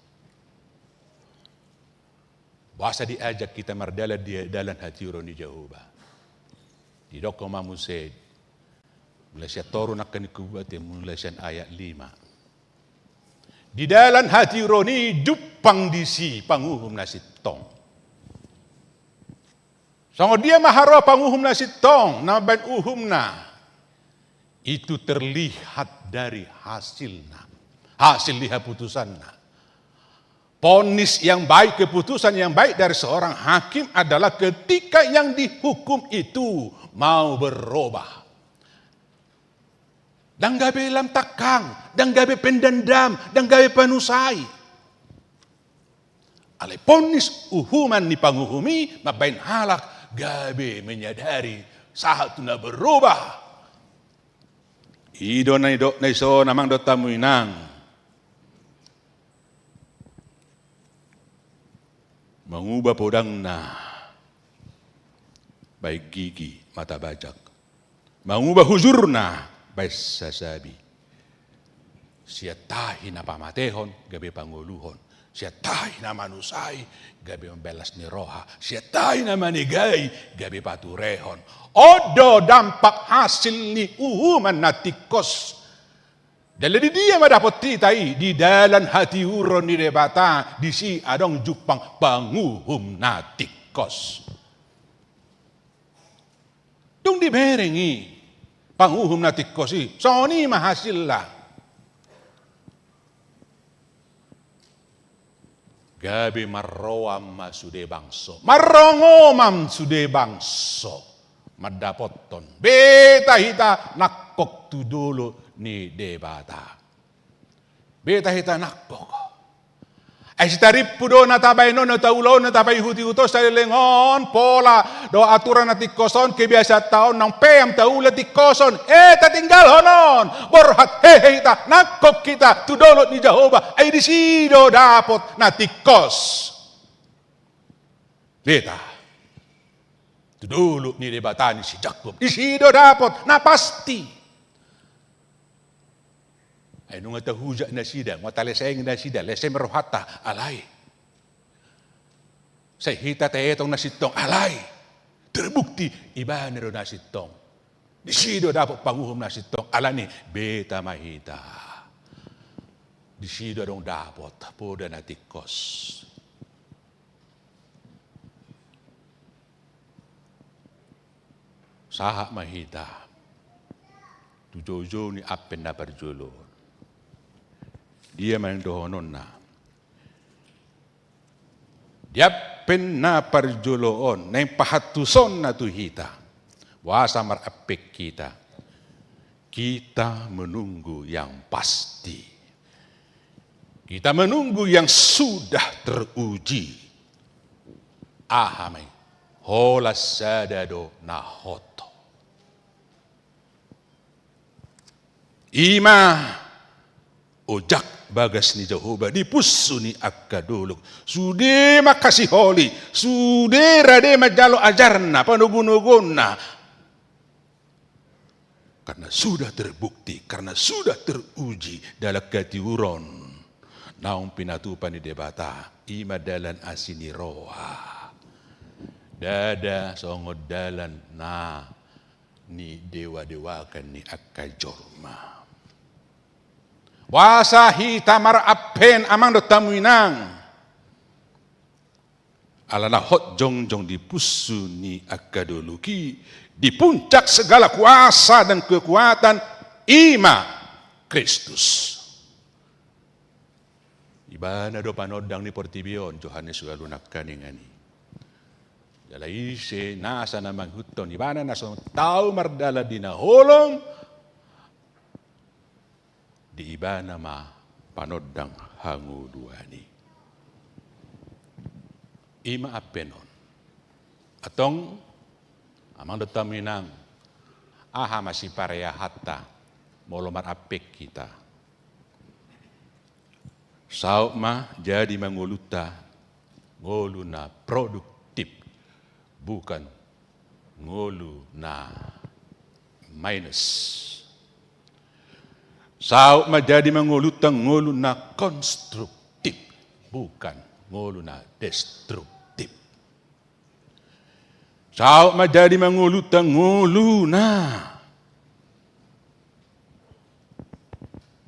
Bahasa diajak kita merdala di dalam hati uroni Jehovah. Di dokoma mused. Mulai siya torun akan ikubati mulai siya ayat 5. Di dalam hati uroni dupang disi panguhum nasitong. Songo dia maharo panguhumna sitong, na bain uhumna. Itu terlihat dari hasilnya. Hasil lihat putusannya. Ponis yang baik, keputusan yang baik dari seorang hakim adalah ketika yang dihukum itu mau berubah. Dan gabe lam takang, dan gabe pendendam, dan gabe panusai. Ale ponis uhuman ni panguhumi, mabain halak, gabe menyadari saat tuna berubah. Ido na iso namang do tamuinang. Mengubah podang na baik gigi mata bajak, mengubah huzurna baik sasabi. Siatahi na pamatehon gabi panguluhon, siatahi na manusai gabi membelas ni roha, siatahi na manigay gabi paturehon. Odo dampak hasil ni uhuman natikos. Dalam dia mendapat titai di dalam hati uron di debata di si adong jupang panguhum natikos. Tung diberengi panguhum natikos si soni mahasil lah. Gabi marroam masude bangso, marrongomam sude bangso, madapoton beta hita nakok tu dulu. Ni debata. Beta hita nakpok. Ay sitarip do na tabay no na taulo na tabay huti-hutos sa lengon pola do aturan na tikoson kebiasa taon ng PM taula tikoson tatinggal honon borhat hehita nakpok kita tudolot ni Jehovah ay disido dapot na tikos. Beta. Tudolot ni debata ni si Jacob. Disido dapot na pasti. Ay nung atahuja na sida, mataleseng na sida, lesem rohata, alay. Sa hita tayetong nasitong, alay. Terbukti, iba nero nasitong. Disido dapat panguhum nasitong, alani, beta mahita. Disido dong dapat, poda natikos. Saha mahita. Tujojo ni apen na perjolo. Dia main dohonon na. Dia penna parjoloon na yung pahatuson na tuhita. Wasa marapik kita. Kita menunggu yang pasti. Kita menunggu yang sudah teruji. Ahamay. Holas sadado na hoto. Ima ojak bagas ni Jehovah di pusu ni akaduluk. Sude makasih holi, sude rade majalo ajarna panugun-nugunna. Karena sudah terbukti, karena sudah teruji dalam katiuron. Naung pinatupan ni debata, ima dalan asini roha. Dada songod dalan na ni dewa-dewakan ni akajorma. Wasa hita marapen amang do tamuinang. Alana hot jongjong di pusu ni akadoluki. Di puncak segala kuasa dan kekuatan ima Kristus. Ibana do panodang ni Portibion, Johannes Galunak kaningani. Jalaise nasa namang huton, ibana nasa tao mardala dinaholong. Di iba nama panodang hangu duani. Ima apenon. Atong amang dotaminang aha masih pareya hatta molomar apek kita. Sauk ma jadi manguluta ngolu na produktif bukan ngolu na minus. Sauk menjadi mengulutang ngulu na konstruktif, bukan ngulu na destruktif. Sauk menjadi mengulutang ngulu na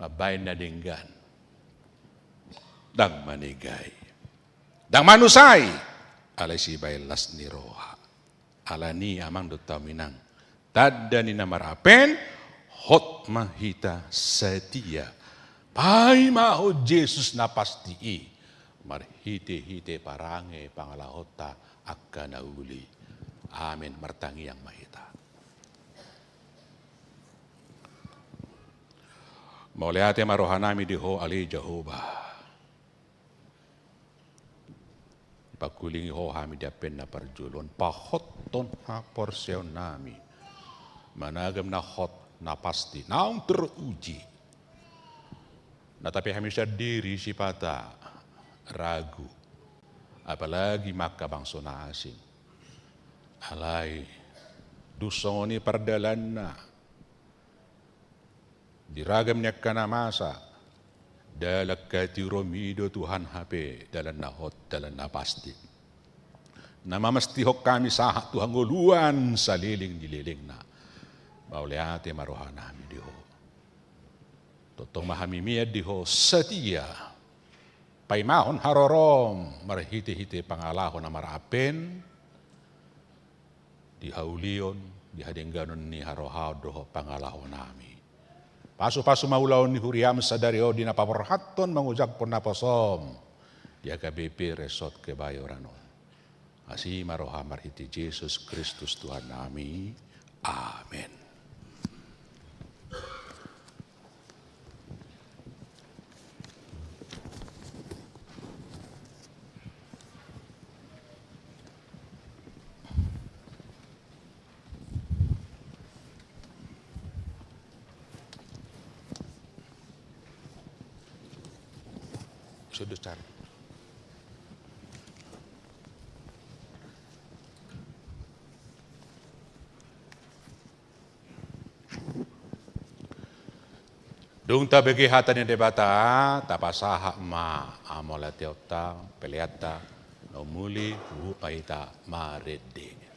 mabain na dinggan, dang manigay, dang manusay, alay si baylas ni roha, alani amang dota minang. Tadani namar apen, hot mahita setia. Pai mau Yesus na pasti marhite-hite parange pangalahota akka nauli. Amin martangi yang mahita. Mauliate marohanami diho ali Jehovah. Pakulingi ho hami diapen na parjulon. Pahoton ha porseon nami. Managam na hot na pasti. Naung teruji. Nah tapi kami diri si pata ragu. Apalagi maka bangsa na asing. Alay. Dusoni pardalan na. Diragam niya ka na masa. Dalak kati romido Tuhan HP dalam nahot dalam napasti. Nama mesti hok kami sahak Tuhan nguluan saliling dililing na. Mauliate marohan nami diho. Totong mahami miad diho setia. Paimahon harorom marhiti-hiti pangalahon na marapen. Dihaulion dihadengganon ni harohaw doho pangalahon nami. Pasu-pasu maulaw ni huriam sadario di napaperhaton mangujak pun naposom. Dia KBP resort kebayoranon. Asih maroha marhiti Yesus Kristus Tuhan nami. Amin. Sudah cari. Dung ta bagi hatan yang debata, tapasaha ma amola teota, peleata, nomuli upaita marede.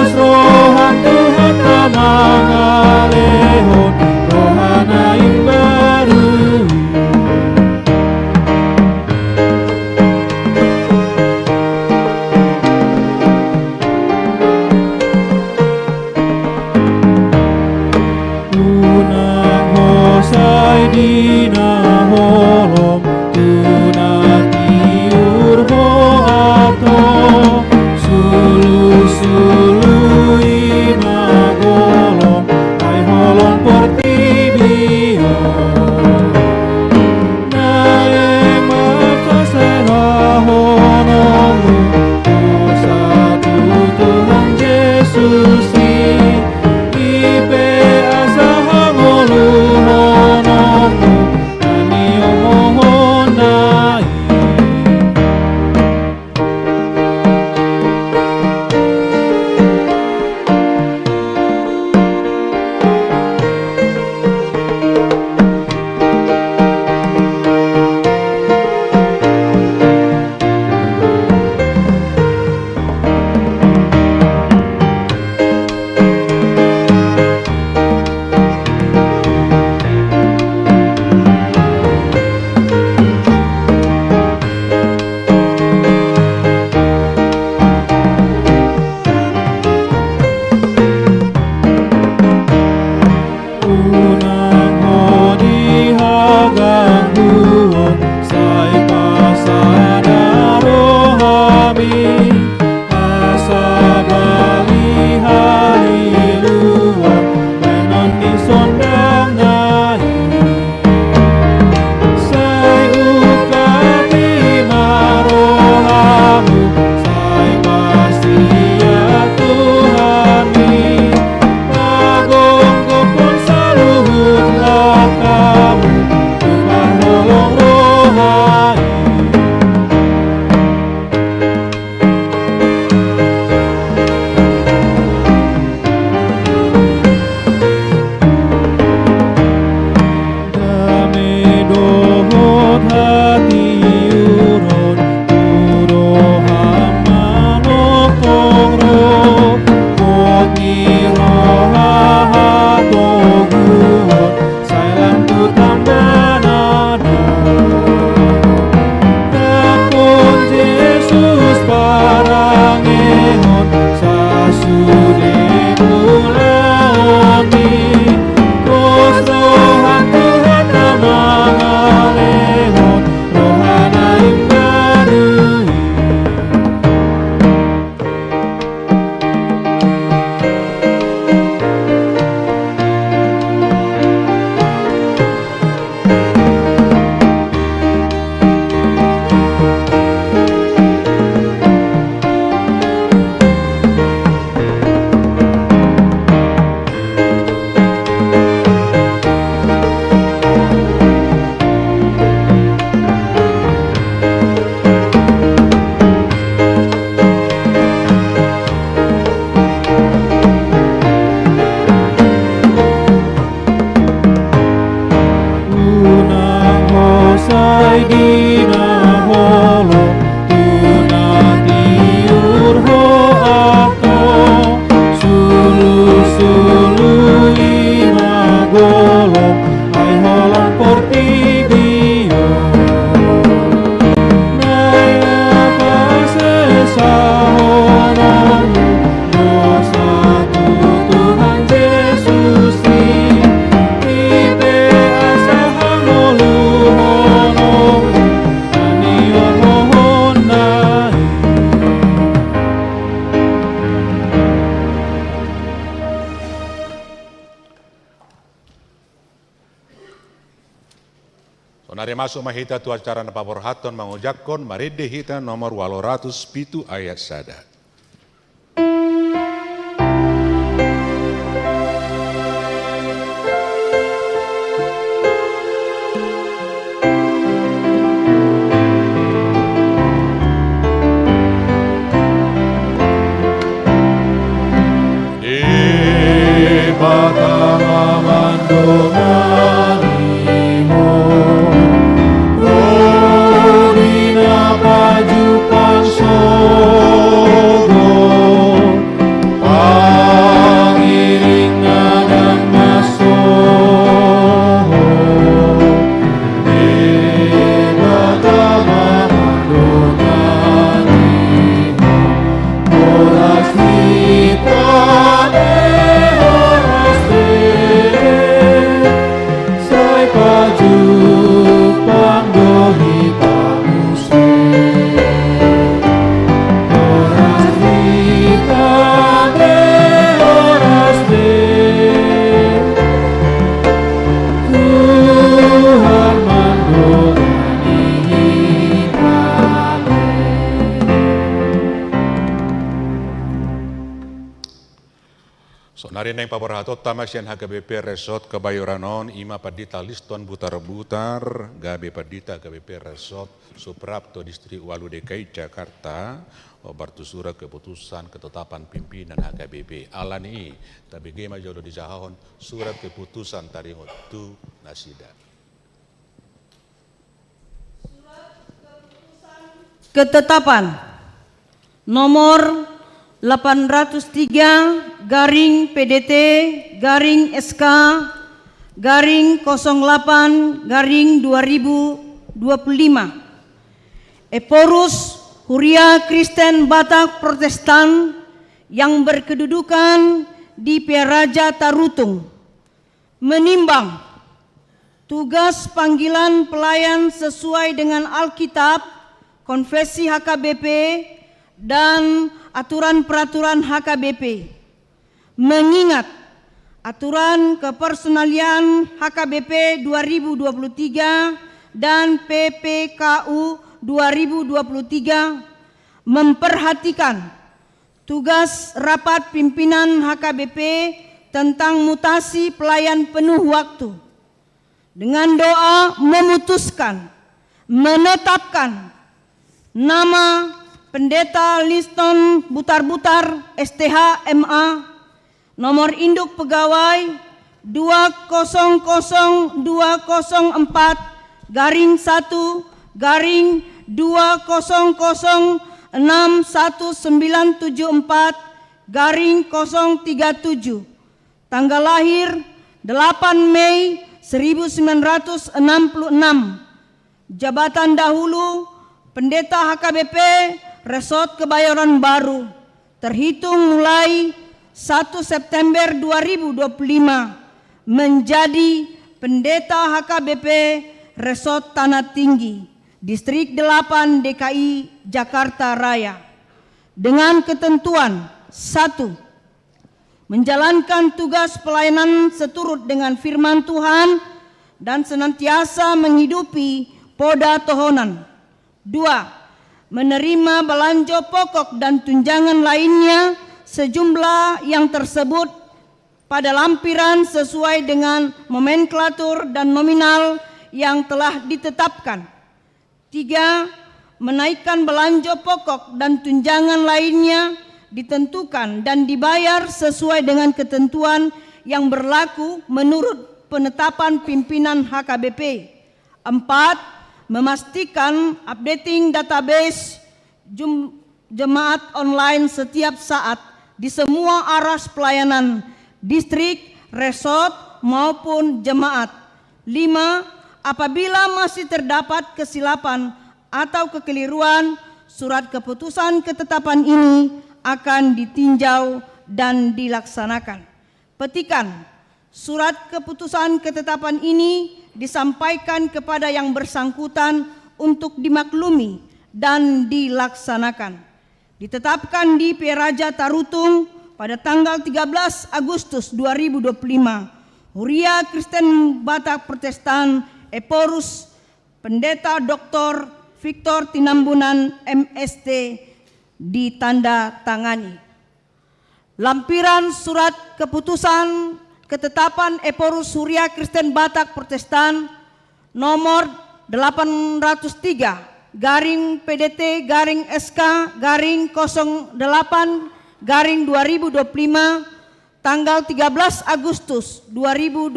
Tuhan masuk mahita tu acara na paborhaton mangujakon marede hita nomor 807 ayat sada. Neng paborhatot tamasian HKBP Resort Kebayoranon ima padita liston butar-butar gabe padita HKBP Resort Suprapto Distrik Walu DKI Jakarta obartu surat keputusan ketetapan pimpinan HKBP alani tapi gema jodoh di jahon surat keputusan taringot tu nasida. Ketetapan nomor 803 garing PDT garing SK garing 08 garing 2025 Eporus Huria Kristen Batak Protestan yang berkedudukan di Piaraja Tarutung menimbang tugas panggilan pelayan sesuai dengan Alkitab, Konfesi HKBP dan aturan peraturan HKBP, mengingat aturan kepersonalian HKBP 2023 dan PPKU 2023 memperhatikan tugas rapat pimpinan HKBP tentang mutasi pelayan penuh waktu, dengan doa memutuskan menetapkan nama Pendeta Liston Butar-Butar STH MA nomor induk pegawai 200204 garing 1 garing 20061974 garing 037 tanggal lahir 8 Mei 1966 jabatan dahulu Pendeta HKBP Resort Kebayoran Baru terhitung mulai 1 September 2025 menjadi Pendeta HKBP Resort Tanah Tinggi Distrik 8 DKI Jakarta Raya dengan ketentuan 1. Menjalankan tugas pelayanan seturut dengan firman Tuhan dan senantiasa menghidupi poda tohonan. 2. Menerima belanja pokok dan tunjangan lainnya sejumlah yang tersebut pada lampiran sesuai dengan nomenklatur dan nominal yang telah ditetapkan. 3. Menaikkan belanja pokok dan tunjangan lainnya ditentukan dan dibayar sesuai dengan ketentuan yang berlaku menurut penetapan pimpinan HKBP. 4. Memastikan updating database jemaat online setiap saat di semua aras pelayanan distrik, resort maupun jemaat. 5. Apabila masih terdapat kesilapan atau kekeliruan, surat keputusan ketetapan ini akan ditinjau dan dilaksanakan. Petikan, surat keputusan ketetapan ini disampaikan kepada yang bersangkutan untuk dimaklumi dan dilaksanakan. Ditetapkan di Piaraja Tarutung pada tanggal 13 Agustus 2025. Huria Kristen Batak Protestan Eporus Pendeta Dr. Victor Tinambunan MST ditanda tangani. Lampiran surat keputusan ketetapan Eporus Huria Kristen Batak Protestan nomor 803 garing PDT garing SK garing 08 garing 2025 tanggal 13 Agustus 2025.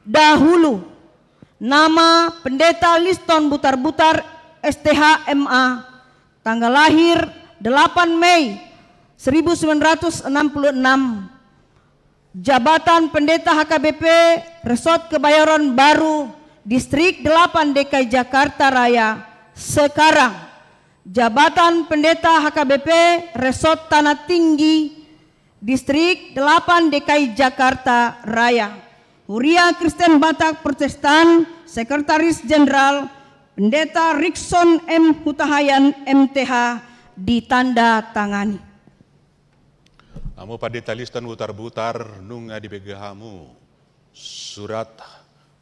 Dahulu nama Pendeta Liston Butar-Butar STH MA, tanggal lahir 8 Mei 1966, jabatan Pendeta HKBP Resort Kebayoran Baru, Distrik 8 DKI Jakarta Raya. Sekarang jabatan Pendeta HKBP Resort Tanah Tinggi, Distrik 8 DKI Jakarta Raya. Huria Kristen Batak Protestan, Sekretaris Jenderal Pendeta Rikson M. Hutahayan MTH ditanda tangani. Amo Pendeta Liston Butar-Butar nunga di begahamu surat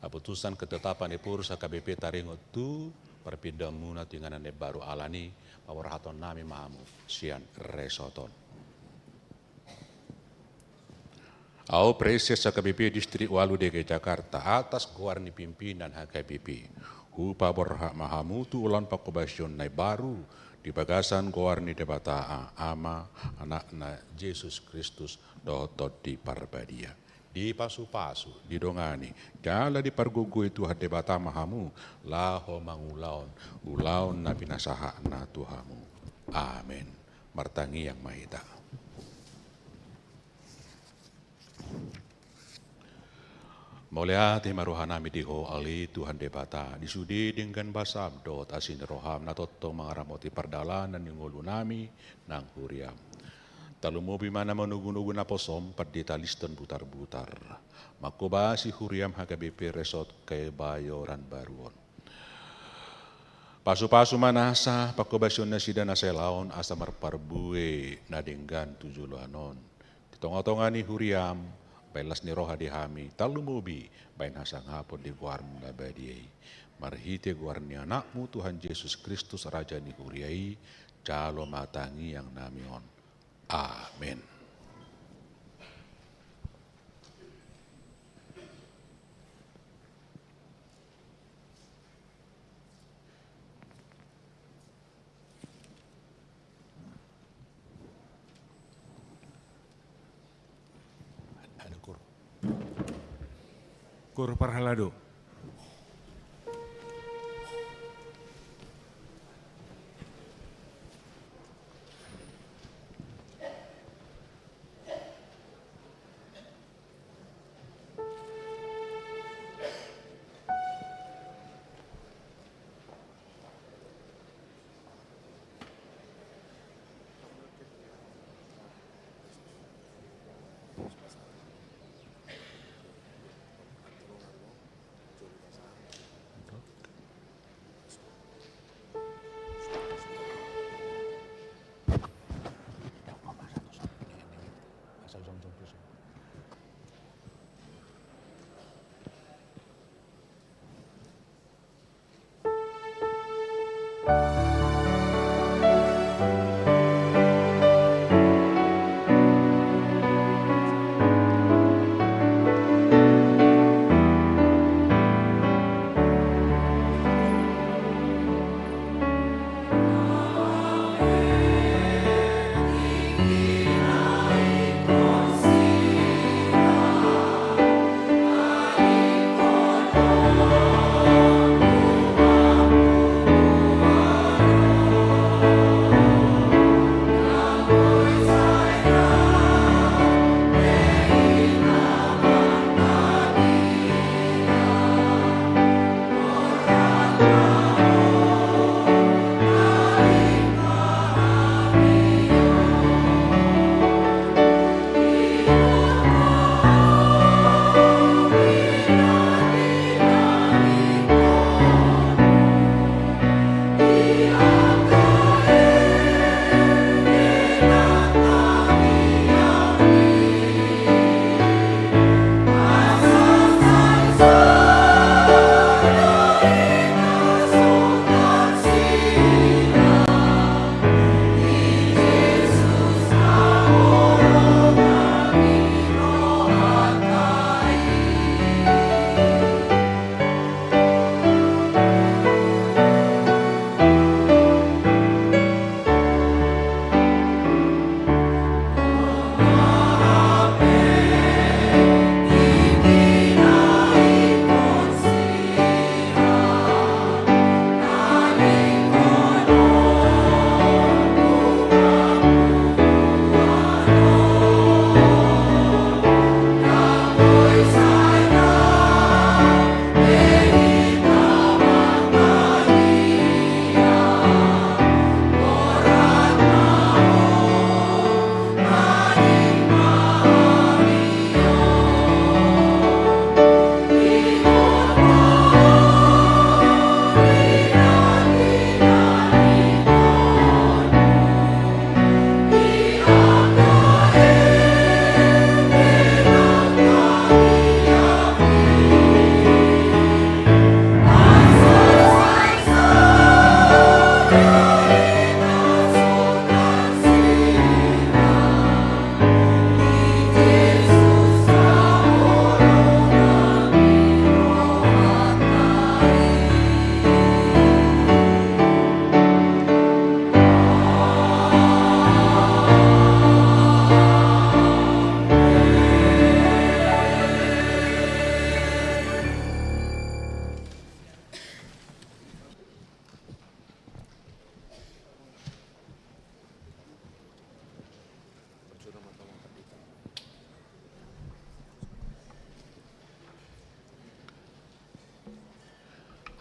keputusan ketetapan Eporus HKBP Taringot tu perpidamu natinganan baru alani pawarhaton nami mahamu sian resoton. Au Preses HKBP Distrik Walu DKI Jakarta atas guarni pimpinan HKBP hupa berhak mahamutu ulan pakobasion nai baru di bagasan guarni debata ama anakna Yesus Kristus dotot di parbadia di pasu-pasu di dongani jala di pargugu itu hadebata mahamu laho mangulaon ulaon na pinasaha na Tuhamu. Amin. Martangi yang mahita. Mulia tema rohanami diho ali Tuhan debata disudi dengan basabdo tasin roham natoto mangaramoti pardalanan yang nami nang huriam. Talumo bimana menugu-nugu naposom Pendeta Liston Butar-Butar. Makobasi huriam HKBP Resort Kebayoran Baruon. Pasu-pasu manasa pakobasyon na sida na selaon asa marparbue nadinggan tujuluanon. Titonga-tonga ni huriam Bailas ni roha dihami talumubi bain hasang hapon di guarmu nabadiai. Marhite guarni anakmu Tuhan Yesus Kristus Raja ni huriai calo matangi yang namion. Amin. Kur Parhalado.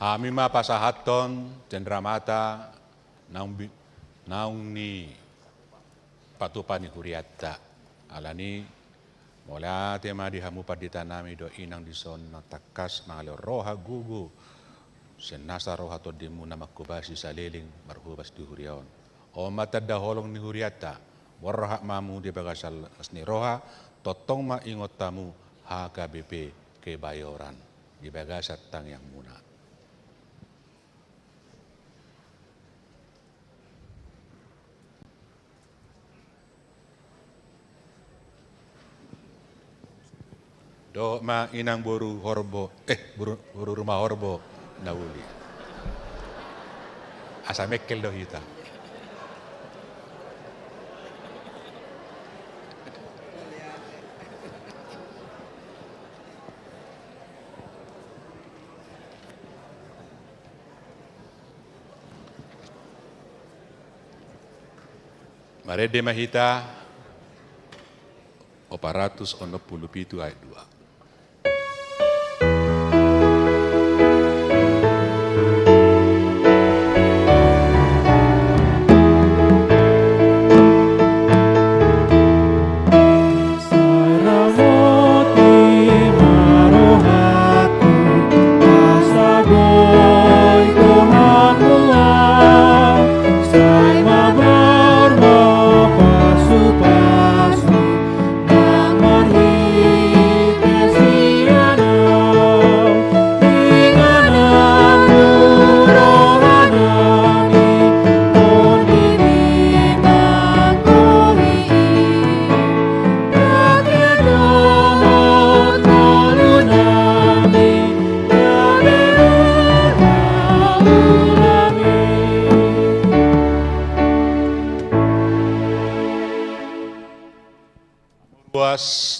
Hamima pasahaton cendramata naung ni patupani huriatta alani mola tema di hamu padita nami do inang dison natakas ngalio roha gugu senasa roha to demu nama kubasi saliling marhubas di huriaon o mata daholong ni huriatta warha mamu di bagasal asni roha totong ma ingot tamu HKBP Kebayoran di bagasat tang yang muna. Do ma inang boru horbo boru rumah horbo nauli asa mekkel do hita Marede mahita 467 ayat 2.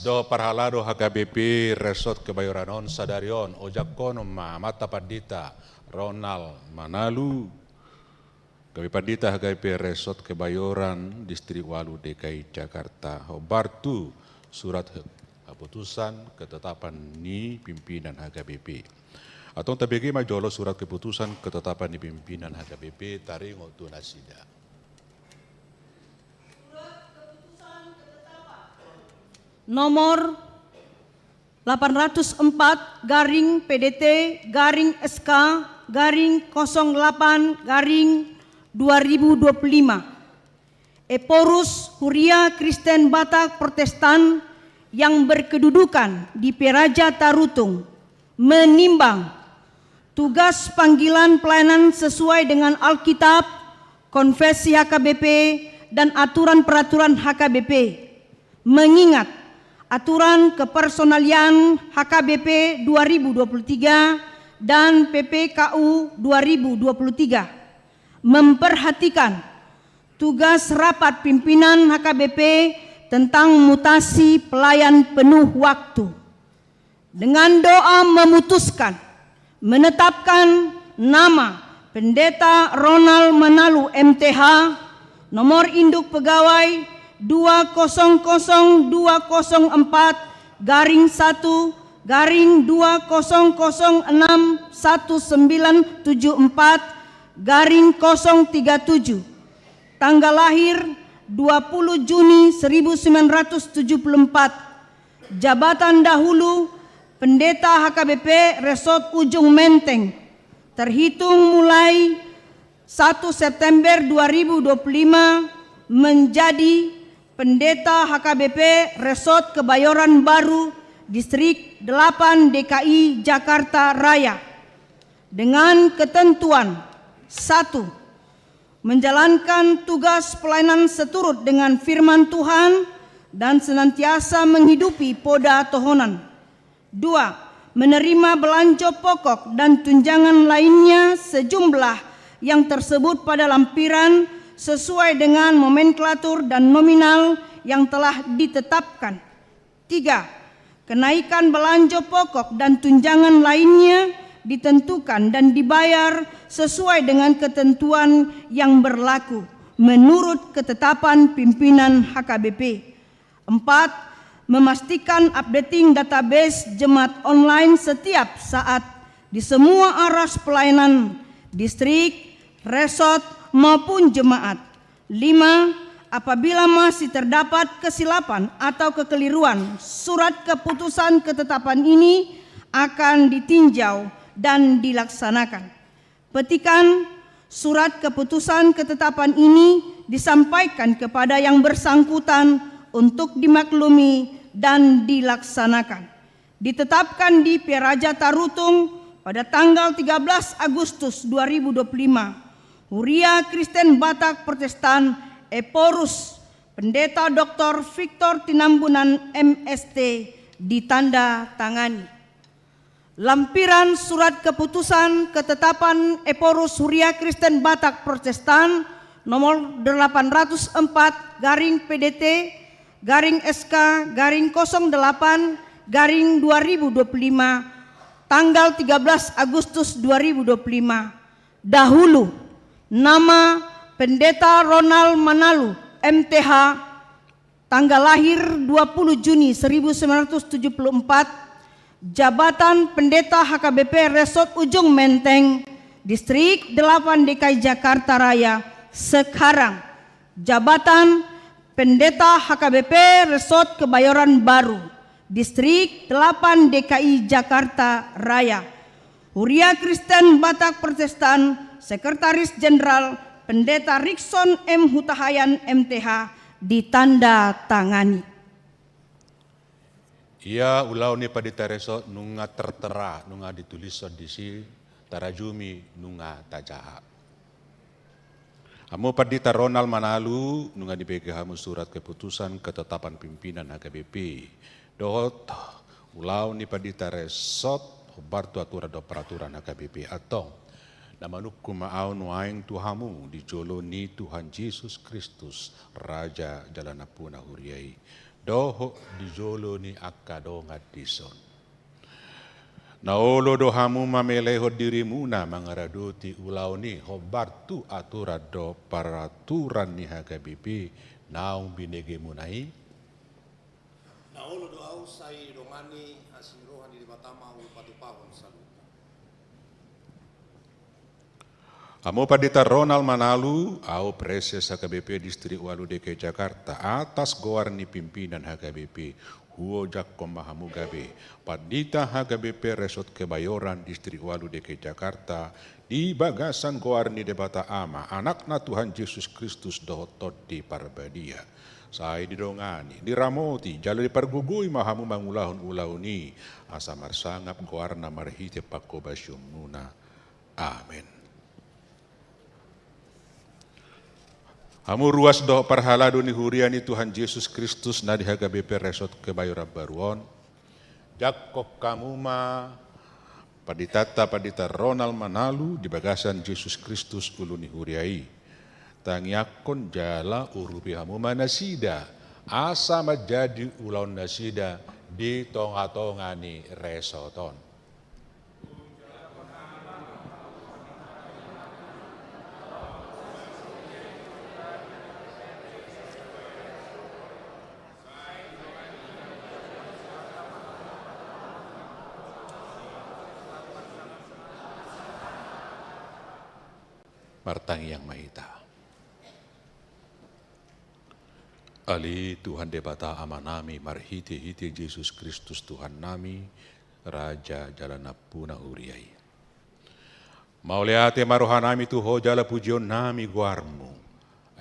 Do parhalado HKBP Resort Kebayoran Sadarion ojak kono ma mata padita Ronald Manalu Kami Pandita HKBP Resort Kebayoran Distrik Walu DKI Jakarta Hobartu surat keputusan ketetapan ni pimpinan HKBP atau tabegi majolo surat keputusan ketetapan ni pimpinan HKBP taringo tunasida. Nomor 804 garing PDT garing SK garing 08 garing 2025. Eporus Huria Kristen Batak Protestan yang berkedudukan di Peraja Tarutung menimbang tugas panggilan pelayanan sesuai dengan Alkitab, Konfesi HKBP, dan aturan peraturan HKBP, mengingat aturan kepersonalian HKBP 2023 dan PPKU 2023 memperhatikan tugas rapat pimpinan HKBP tentang mutasi pelayan penuh waktu. Dengan doa memutuskan menetapkan nama Pendeta Ronald Manalu MTH, nomor induk pegawai 2000619194/037, tanggal lahir 20 Juni 1974, jabatan dahulu Pendeta HKBP Resort Ujung Menteng, terhitung mulai 1 September 2025 menjadi Pendeta HKBP Resort Kebayoran Baru Distrik 8 DKI Jakarta Raya dengan ketentuan 1. Menjalankan tugas pelayanan seturut dengan firman Tuhan dan senantiasa menghidupi poda tohonan. 2. Menerima belanja pokok dan tunjangan lainnya sejumlah yang tersebut pada lampiran sesuai dengan nomenklatur dan nominal yang telah ditetapkan. 3. Kenaikan belanja pokok dan tunjangan lainnya ditentukan dan dibayar sesuai dengan ketentuan yang berlaku menurut ketetapan pimpinan HKBP. 4. Memastikan updating database jemaat online setiap saat di semua aras pelayanan distrik, resort maupun jemaat. 5. Apabila masih terdapat kesilapan atau kekeliruan, surat keputusan ketetapan ini akan ditinjau dan dilaksanakan. Petikan surat keputusan ketetapan ini disampaikan kepada yang bersangkutan untuk dimaklumi dan dilaksanakan. Ditetapkan di Piraja Tarutung pada tanggal 13 Agustus 2025. Huria Kristen Batak Protestan Eporus Pendeta Dr. Victor Tinambunan MST ditanda tangani. Lampiran surat keputusan ketetapan Eporus Huria Kristen Batak Protestan nomor 804 garing PDT garing SK garing 08 garing 2025 tanggal 13 Agustus 2025. Dahulu nama Pendeta Ronald Manalu MTH, tanggal lahir 20 Juni 1974, jabatan Pendeta HKBP Resort Ujung Menteng, Distrik 8 DKI Jakarta Raya. Sekarang jabatan Pendeta HKBP Resort Kebayoran Baru, Distrik 8 DKI Jakarta Raya. Huria Kristen Batak Protestan, Sekretaris Jenderal Pendeta Rikson M. Hutahayan MTH ditanda tangani. Ia ulau ni Pendeta Resort nunga tertera, nunga ditulis disi tarajumi nunga tajaha. Hamu Pendeta Ronald Manalu nunga dibagi hamu surat keputusan ketetapan pimpinan HKBP. Dohot ulau ni Pendeta Resort obartu aturan do peraturan HKBP atau namanuk kumaaw nuaing tuhamu di jolo ni Tuhan Yesus Kristus Raja Jalanapuna Huriai doho di jolo ni akado ngadison naolo dohamu mameleho dirimu na mangaradoti ulau ni hobartu aturado peraturan ni HKBP naung binege munai naolo doau sai dongani asirohan di batama upatu pahon salu. Amo Pendeta Ronald Manalu, au Preses HKBP Distrik Walu DKI Jakarta, atas goarni pimpinan HKBP, huo jakkom mahamu gabe, Pendeta HKBP Resort Kebayoran Distrik Walu DKI Jakarta, di bagasan goarni debata ama, anakna Tuhan Yesus Kristus dohotot di parbadia. Saya didongani, diramoti, jalo dipergugui mahamu mangulahun ulauni, asa marsangap goarna marhite pakobasyum nuna. Amin. Hamu ruas doh parhalado ni huriani Tuhan Yesus Kristus na di HKBP Resort Kebayoran Baruon. Jakok kamuma Pendeta Ronald Manalu di bagasan Yesus Kristus ulu ni huriai. Tangyakon jala urupi hamu manasida. Asa menjadi ulaun nasida di tonga-tongani resoton. Martang yang mahita. Ali Tuhan debata amanami marhiti-hiti Yesus Kristus Tuhan nami Raja Jalanapuna Uriai. Mauleate marohanami tuho jala pujion nami guarmu.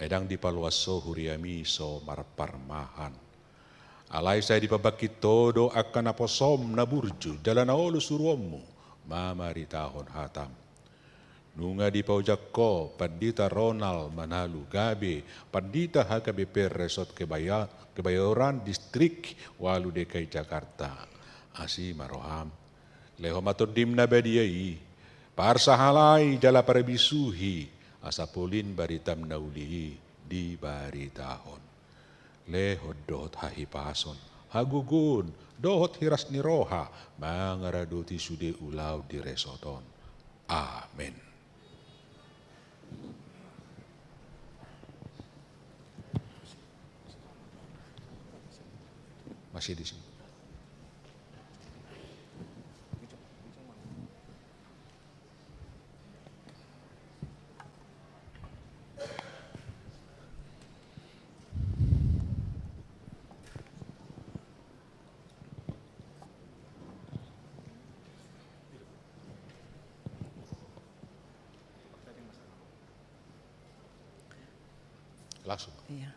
Edang dipaluaso huriami so marparmahan. Alai saya dipabaki todo akan aposom na burju jalan aolo suruomu mamaritahon hatam. Nunga di paujakko Pendeta Ronald Manalu Gabe, Pendeta HKBP Resort Kebayoran Distrik Walu DKI Jakarta. Asi maroham, leho matodim na badiai, parsahalai jala parabisuhi, asapolin baritam naulihi di baritahon. Leho dot hahipason, hagugun, dohot hiras niroha, mangaradoti sude ulau di resoton. Amin. Masih di sini. Langsung. Iya.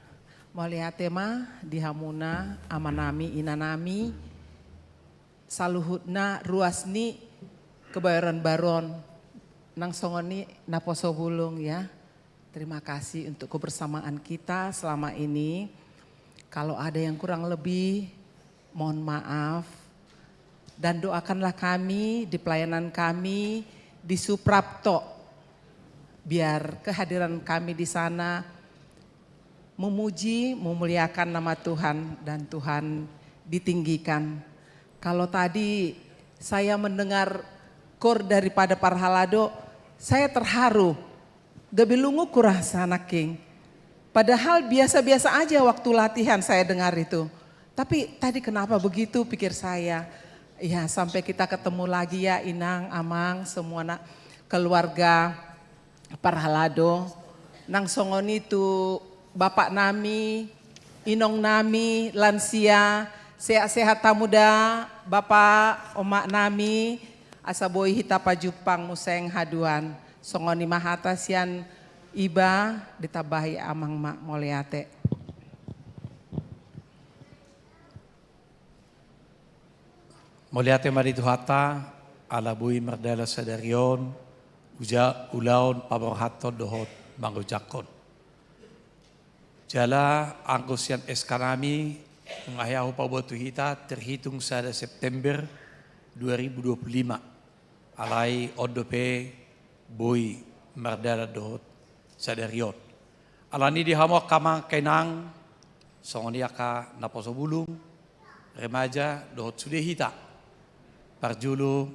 Molia tema dihamuna amanami inanami saluhutna ruasni kebayaran baron nang songoni naposo bulung ya. Terima kasih untuk kebersamaan kita selama ini. Kalau ada yang kurang lebih mohon maaf dan doakanlah kami di pelayanan kami di Suprapto biar kehadiran kami di sana memuji, memuliakan nama Tuhan dan Tuhan ditinggikan. Kalau tadi saya mendengar kor daripada Parhalado, saya terharu. Gabilungu kurasa naking. Padahal biasa-biasa aja waktu latihan saya dengar itu. Tapi tadi kenapa begitu pikir saya. Ya sampai kita ketemu lagi ya Inang, Amang, semua keluarga Parhalado. Nang songoni itu Bapak nami, Inong nami, lansia, sehat-sehat muda, Bapak, Omak nami, asaboi hitapa Jupang museng haduan, songoni mahatasian iba ditabahi amang mak moleate. Moleate maritu hata, ala bui merdala sadarion, uja ulaun paborhaton dohot mangujakon. Jala angkusian eskanami mengayahu pabotu hita terhitung pada September 2025. Alai odope bui merdala dohot sadarion. Alani dihamok kamang kenang songoniaka naposo bulung remaja dohot sudah hita. Parjulu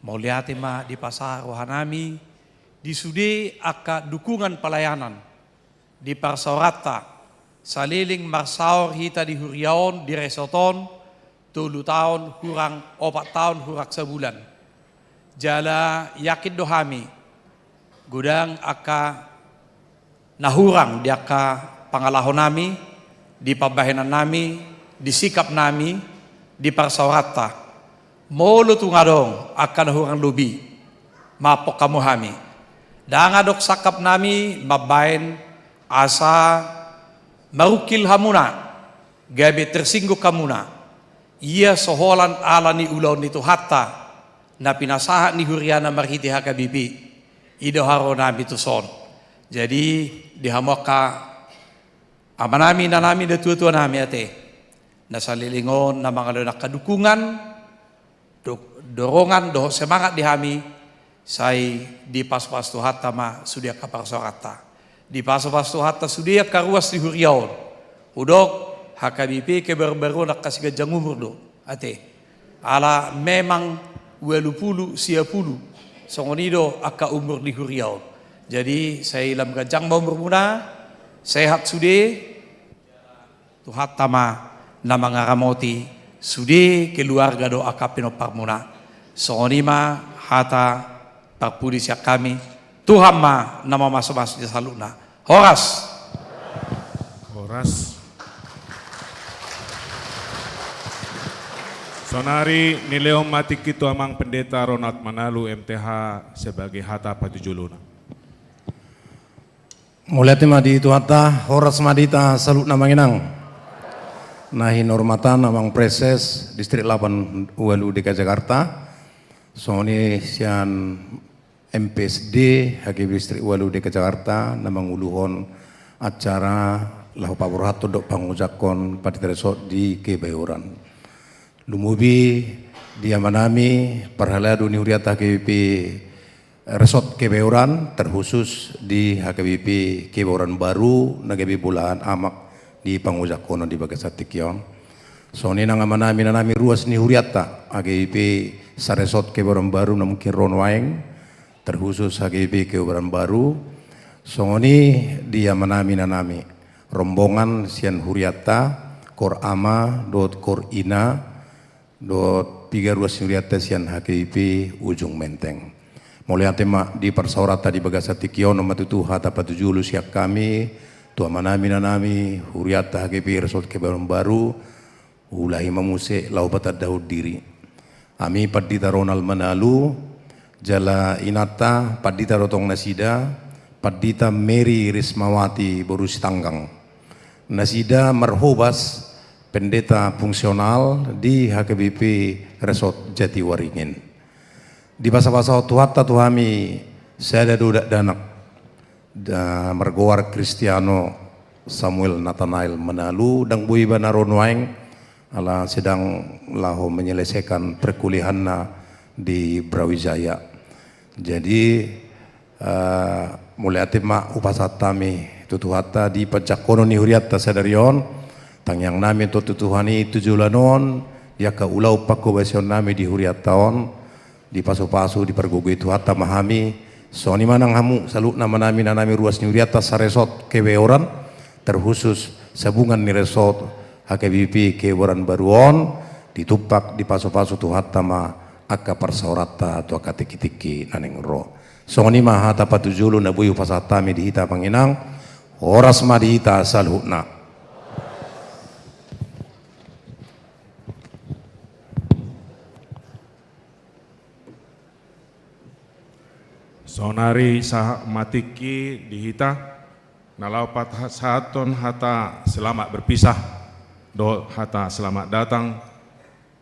mauliate ma di pasar wahanami di sude aka dukungan pelayanan di Parsaurata saliling marsaur hita di huriaon di resoton 3 tahun kurang 4 tahun hurak sebulan jala yakin dohami gudang aka nahurang di aka pangalahon nami di pambahenan nami di sikap nami di Parsaurata molo tungadong akan hurang lubi mapok kamu hami dangadok sakap nami mabain asa marukil hamuna gabe tersinggung kamuna ia soholan ala ni ulaun itu hatta na pinasaha ni huriana marhiti hakabibi ido haro nami tu son jadi dihamoka amanami nanami da tua-tua nami ate na salilingon na mga lunak kadukungan dorongan doh semangat dihami sai di pas-pas tu hatta ma sudia kaparsorata di pas-pas tu hatta sudia karuas di huriaon udok hakabipi ke baru-baru nak kasih gajang umur do ate ala memang 20 siapulu songonido aka umur di huriaon jadi saya ilam gajang mau umur muna sehat sude tu hatta ma nama ngaramoti sude keluarga do aka penopar muna songonima hata parpudi siak kami Tuhan ma nama masuk-masuk di saluna Horas. Sonari nileong matik itu amang pendeta Ronald Manalu MTH sebagai hata patujuluna. Mulyati madi itu hata horas madita salut namanginang. Nahi normatan amang preses distrik 8 ULU DKI Jakarta. Soni sian MPSD HGB distrik ULU DKI Jakarta namang uluhon acara lahu paborhato dok pangujakon patiteresot di Kebayoran. Lumubi diamanami parhaladu ni huriat HKBP Resort Kebayoran terkhusus di HKBP Kebayoran baru nagabi bulan amak di pangujakono di Bagasatikyon. Soni nang amanami nanami ruas ni huriata HKBP Saresot Kebayoran baru namun kiron waeng terkhusus HKBP Kebayoran baru. Songoni dia manami nanami rombongan sian huriata kor ama dot kor ina dot piga ruas huriata sian HKBP ujung menteng. Mulai tema di Parsaurata di Bagasatikyon nomor itu hata patujulu siak kami tua manami nanami huriata HKBP Resort Kebayoran baru ulahi mamuse lau batad Daud diri. Ami Padita Ronald Manalu Jala Inata Padita Rotong Nasida Padita Mary Rismawati Borusi Tanggang. Nasida Marhobas, pendeta fungsional di HKBP Resort Jatiwaringin. Di basa-basa Tuhatta Tuhami saya ada danak Margoar Kristiano Samuel Nathanael Manalu dan Bui Banaron Waing ala sedang lahu menyelesaikan perkuliahannya di Brawijaya. Jadi mulai atima upasatami tutuhata di pacakono ni huriatta sadarion tang yang nami tutuhani tujulanon ya ka ulau pakko basion nami di huriattaon di pasu-pasu di pergugui tuhata mahami soni manang hamu salu nama nami ruas ni huriatta saresot keweoran terkhusus sabungan ni resort HKBP keweoran baruon ditupak di pasu-pasu tuhata ma akka parsaurata atau akka tiki-tiki naneng ro. Songoni maha tapat tujulu na buyu pasatami dihita panginang horas ma dihita salhutna. Sonari sah matiki dihita nalaupat sahaton hata selamat berpisah do hata selamat datang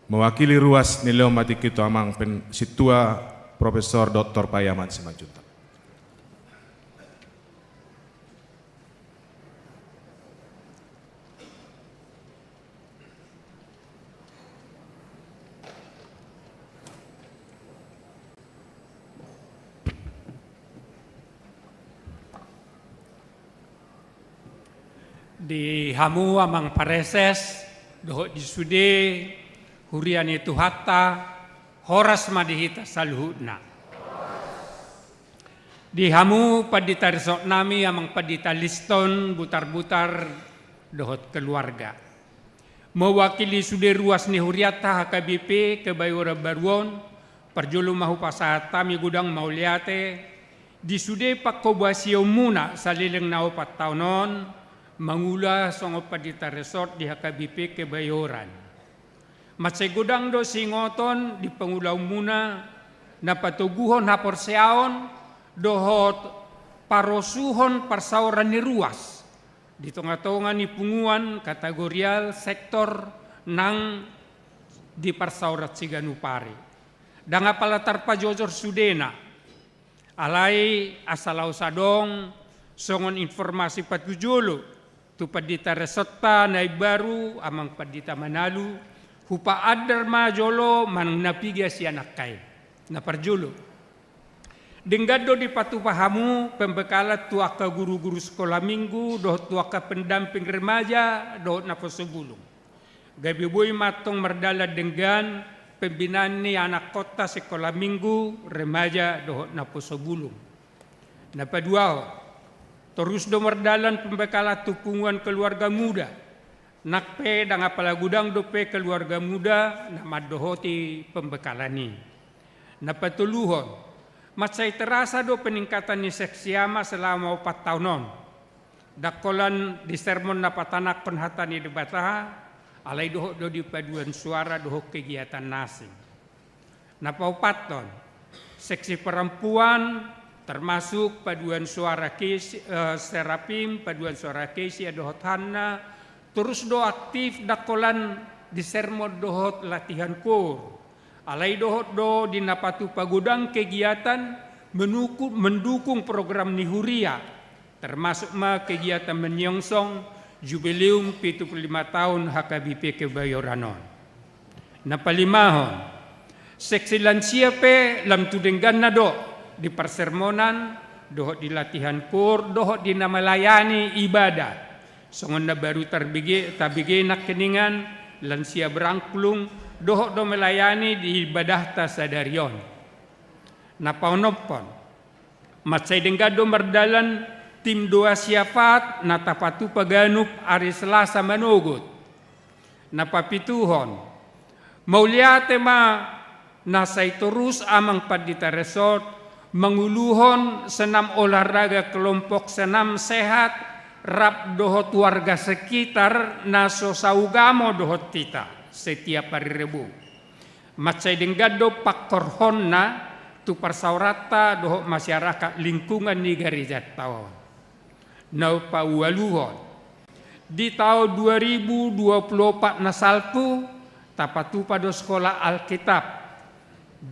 mewakili ruas nilai matiki itu amang situa Profesor Dr. Payaman Simanjuntak. Di hamu amang pareses doho di sude huriani tuhatta horas madihita salhutna. Di hamu padita resort nami amang padita liston butar-butar dohot keluarga. Mewakili sude ruas ni huriata HKBP ke Bayura Baruon perjulu mahu pasatami gudang mauliate di sude pakobasio muna salileng nao pataunon mangula songo padita resort di HKBP ke Bayoran. Matsay gudang do singoton di pangulaw muna na patuguhon hapor seaon dohot parosuhon parsauran ni ruas di tonga-tonga ni punguan kategorial sektor nang di parsaurat Siganupari. Danga palatar pajojor sudena alai asalau sadong songon informasi patujulu tu padita resota naik baru amang padita Manalu hupa adar majolo manang napiga si anak kai na parjulo denggado di patupahamu pembekalan tuaka guru-guru sekolah minggu doh tuaka pendamping remaja doh na posebulung gabi boy matong merdala dengan pembinaan ni anak kota sekolah minggu remaja doh na posebulung na paduao terus do merdalan pembekalan tupungan keluarga muda nakpe dang apala gudang dope keluarga muda na madohoti pembekalani. Na patuluhon, matsay terasa do peningkatan ni seksiama selama 4 tahunon. Dakolan di sermon na patanak penhata ni debataha, alay doho do di paduan suara doho kegiatan nasing. Na paupaton, seksi perempuan termasuk paduan suara serapim, paduan suara kesi dohot hanna, terus do aktif dakolan di sermon dohot latihan kor. Alai dohot do di napatu pagudang kegiatan mendukung program Nihuria. Termasuk kegiatan menyongsong jubileum 75 tahun HKBP Kebayoranon. Napalimahon, seksi lansia pe lam tudenggan na do di persermonan, dohot di latihan kor, dohot di namalayani ibadah. Songon na baru tabige nak keningan lansia berangklung dohok do melayani di ibadah tasadarion. Napaunopon matsay denggado merdalan tim doa siafat natapatu paganup ari Selasa manugot. Napapituhon mauliate ma nasay terus amang padita resort manguluhon senam olahraga kelompok senam sehat rap dohot warga sekitar naso saugamo dohot tita setiap hari Rebu. Matsay denggado pakorhon na tu persaurata doho masyarakat lingkungan ni gereja tahun. Nau paualuhon. Di tahun 2024 nasalku tapatu pada sekolah Alkitab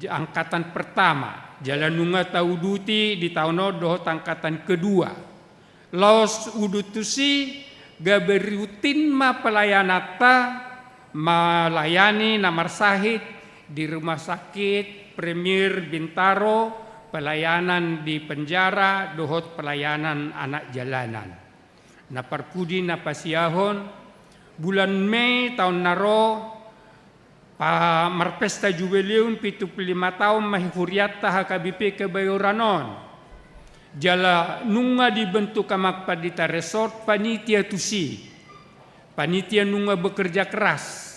angkatan pertama. Jalan nunga tau duti di tahun doho angkatan kedua. Laos udutusi gaberutin ma pelayanata melayani namar sahid di rumah sakit Premier Bintaro, pelayanan di penjara, dohot pelayanan anak jalanan. Na parpudi na pasiahon, bulan Mei tahun naro, pa marpesta jubileum 75 tahun mahihuriat HKBP Kebayoranon. Jala nunga dibentuk kamak padita resort panitia tusi. Panitia nunga bekerja keras.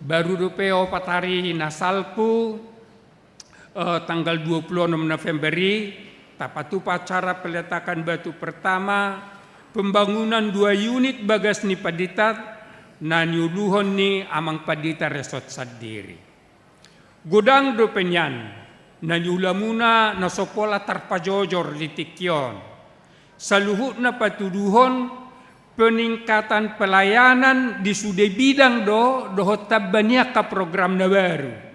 Baru dopeo patari nasalku tanggal 26 Novemberi tapatu pacara peletakan batu pertama pembangunan 2 unit bagas ni padita na nyuluhon ni amang padita resort sadiri. Godang do penyan na nyulamuna na sopola tarpajojor litikyon. Saluhut na patuduhon peningkatan pelayanan di sude bidang dohot tabanya ka program na baru.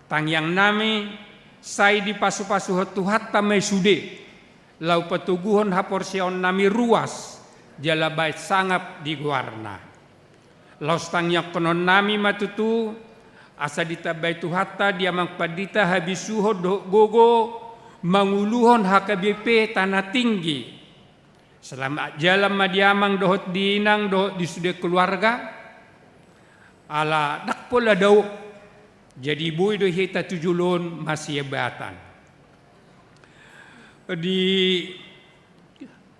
Tangyang nami say di pasu-pasu tuhat tamay sude. Lau patuguhon haporsion nami ruas jala bait sangap di guarna. Lau tangyang konon nami matutu asa ditabay tuhata diamang padita habisuho gogo manguluhon HKBP Tanah Tinggi. Selama jalan madiamang dohot dinang dohot di sude keluarga ala dakpola daw. Jadi boy do hita tujulon masih batan. Di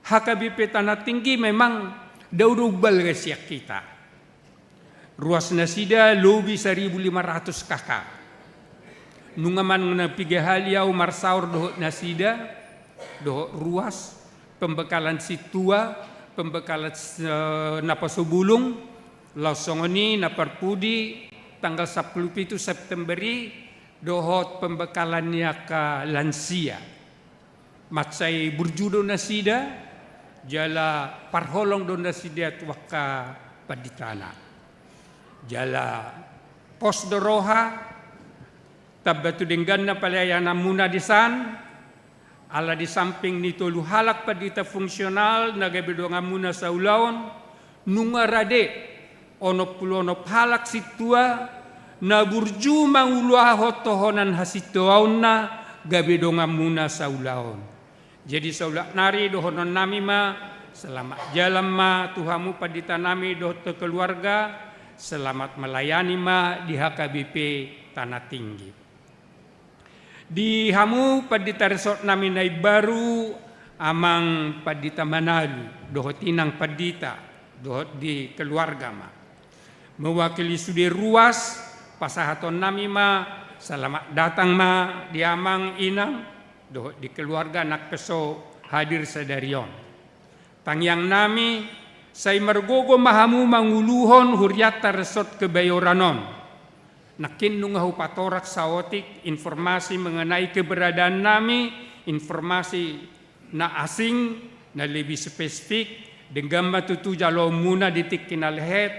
HKBP Tanah Tinggi memang daudubal siak kita. Ruas nasida lebih 1.500 kakak. Nungaman na pigahaliaw marsaur dohot nasida, dohot ruas, pembekalan situa, pembekalan napasubulung, lausongoni naparpudi, tanggal 10 Septemberi dohot pembekalannya ke lansia. Matsai burjudo nasida jala parholong do nasida tuaka paditana. Jala pos doroha tabatu denggan na pelayanan muna disan ala di samping nito luhalak padita fungsional nagabedonga muna sa ulaon nungarade onop halak situa na burju manguluha hotohonan hasituaon na gabedonga muna sa ulaon. Jadi saulak nari dohonon nami ma selamat jalan ma tuhamu padita nami dohot keluarga selamat melayani ma di HKBP Tanah Tinggi. Di hamu padita resort nami nai baru amang padita Manalu dohot inang padita dohot di keluarga ma. Mewakili studi ruas pasahaton nami ma selamat datang ma di amang inang doh di keluarga anak peso hadir sadarion. Tangyang nami say margogo mahamu manguluhon huriata resort Kebayoranon. Nakin nungahu patorak saotik informasi mengenai keberadaan nami, informasi na asing na lebih spesifik dengan matutu jalo muna ditik kinalhet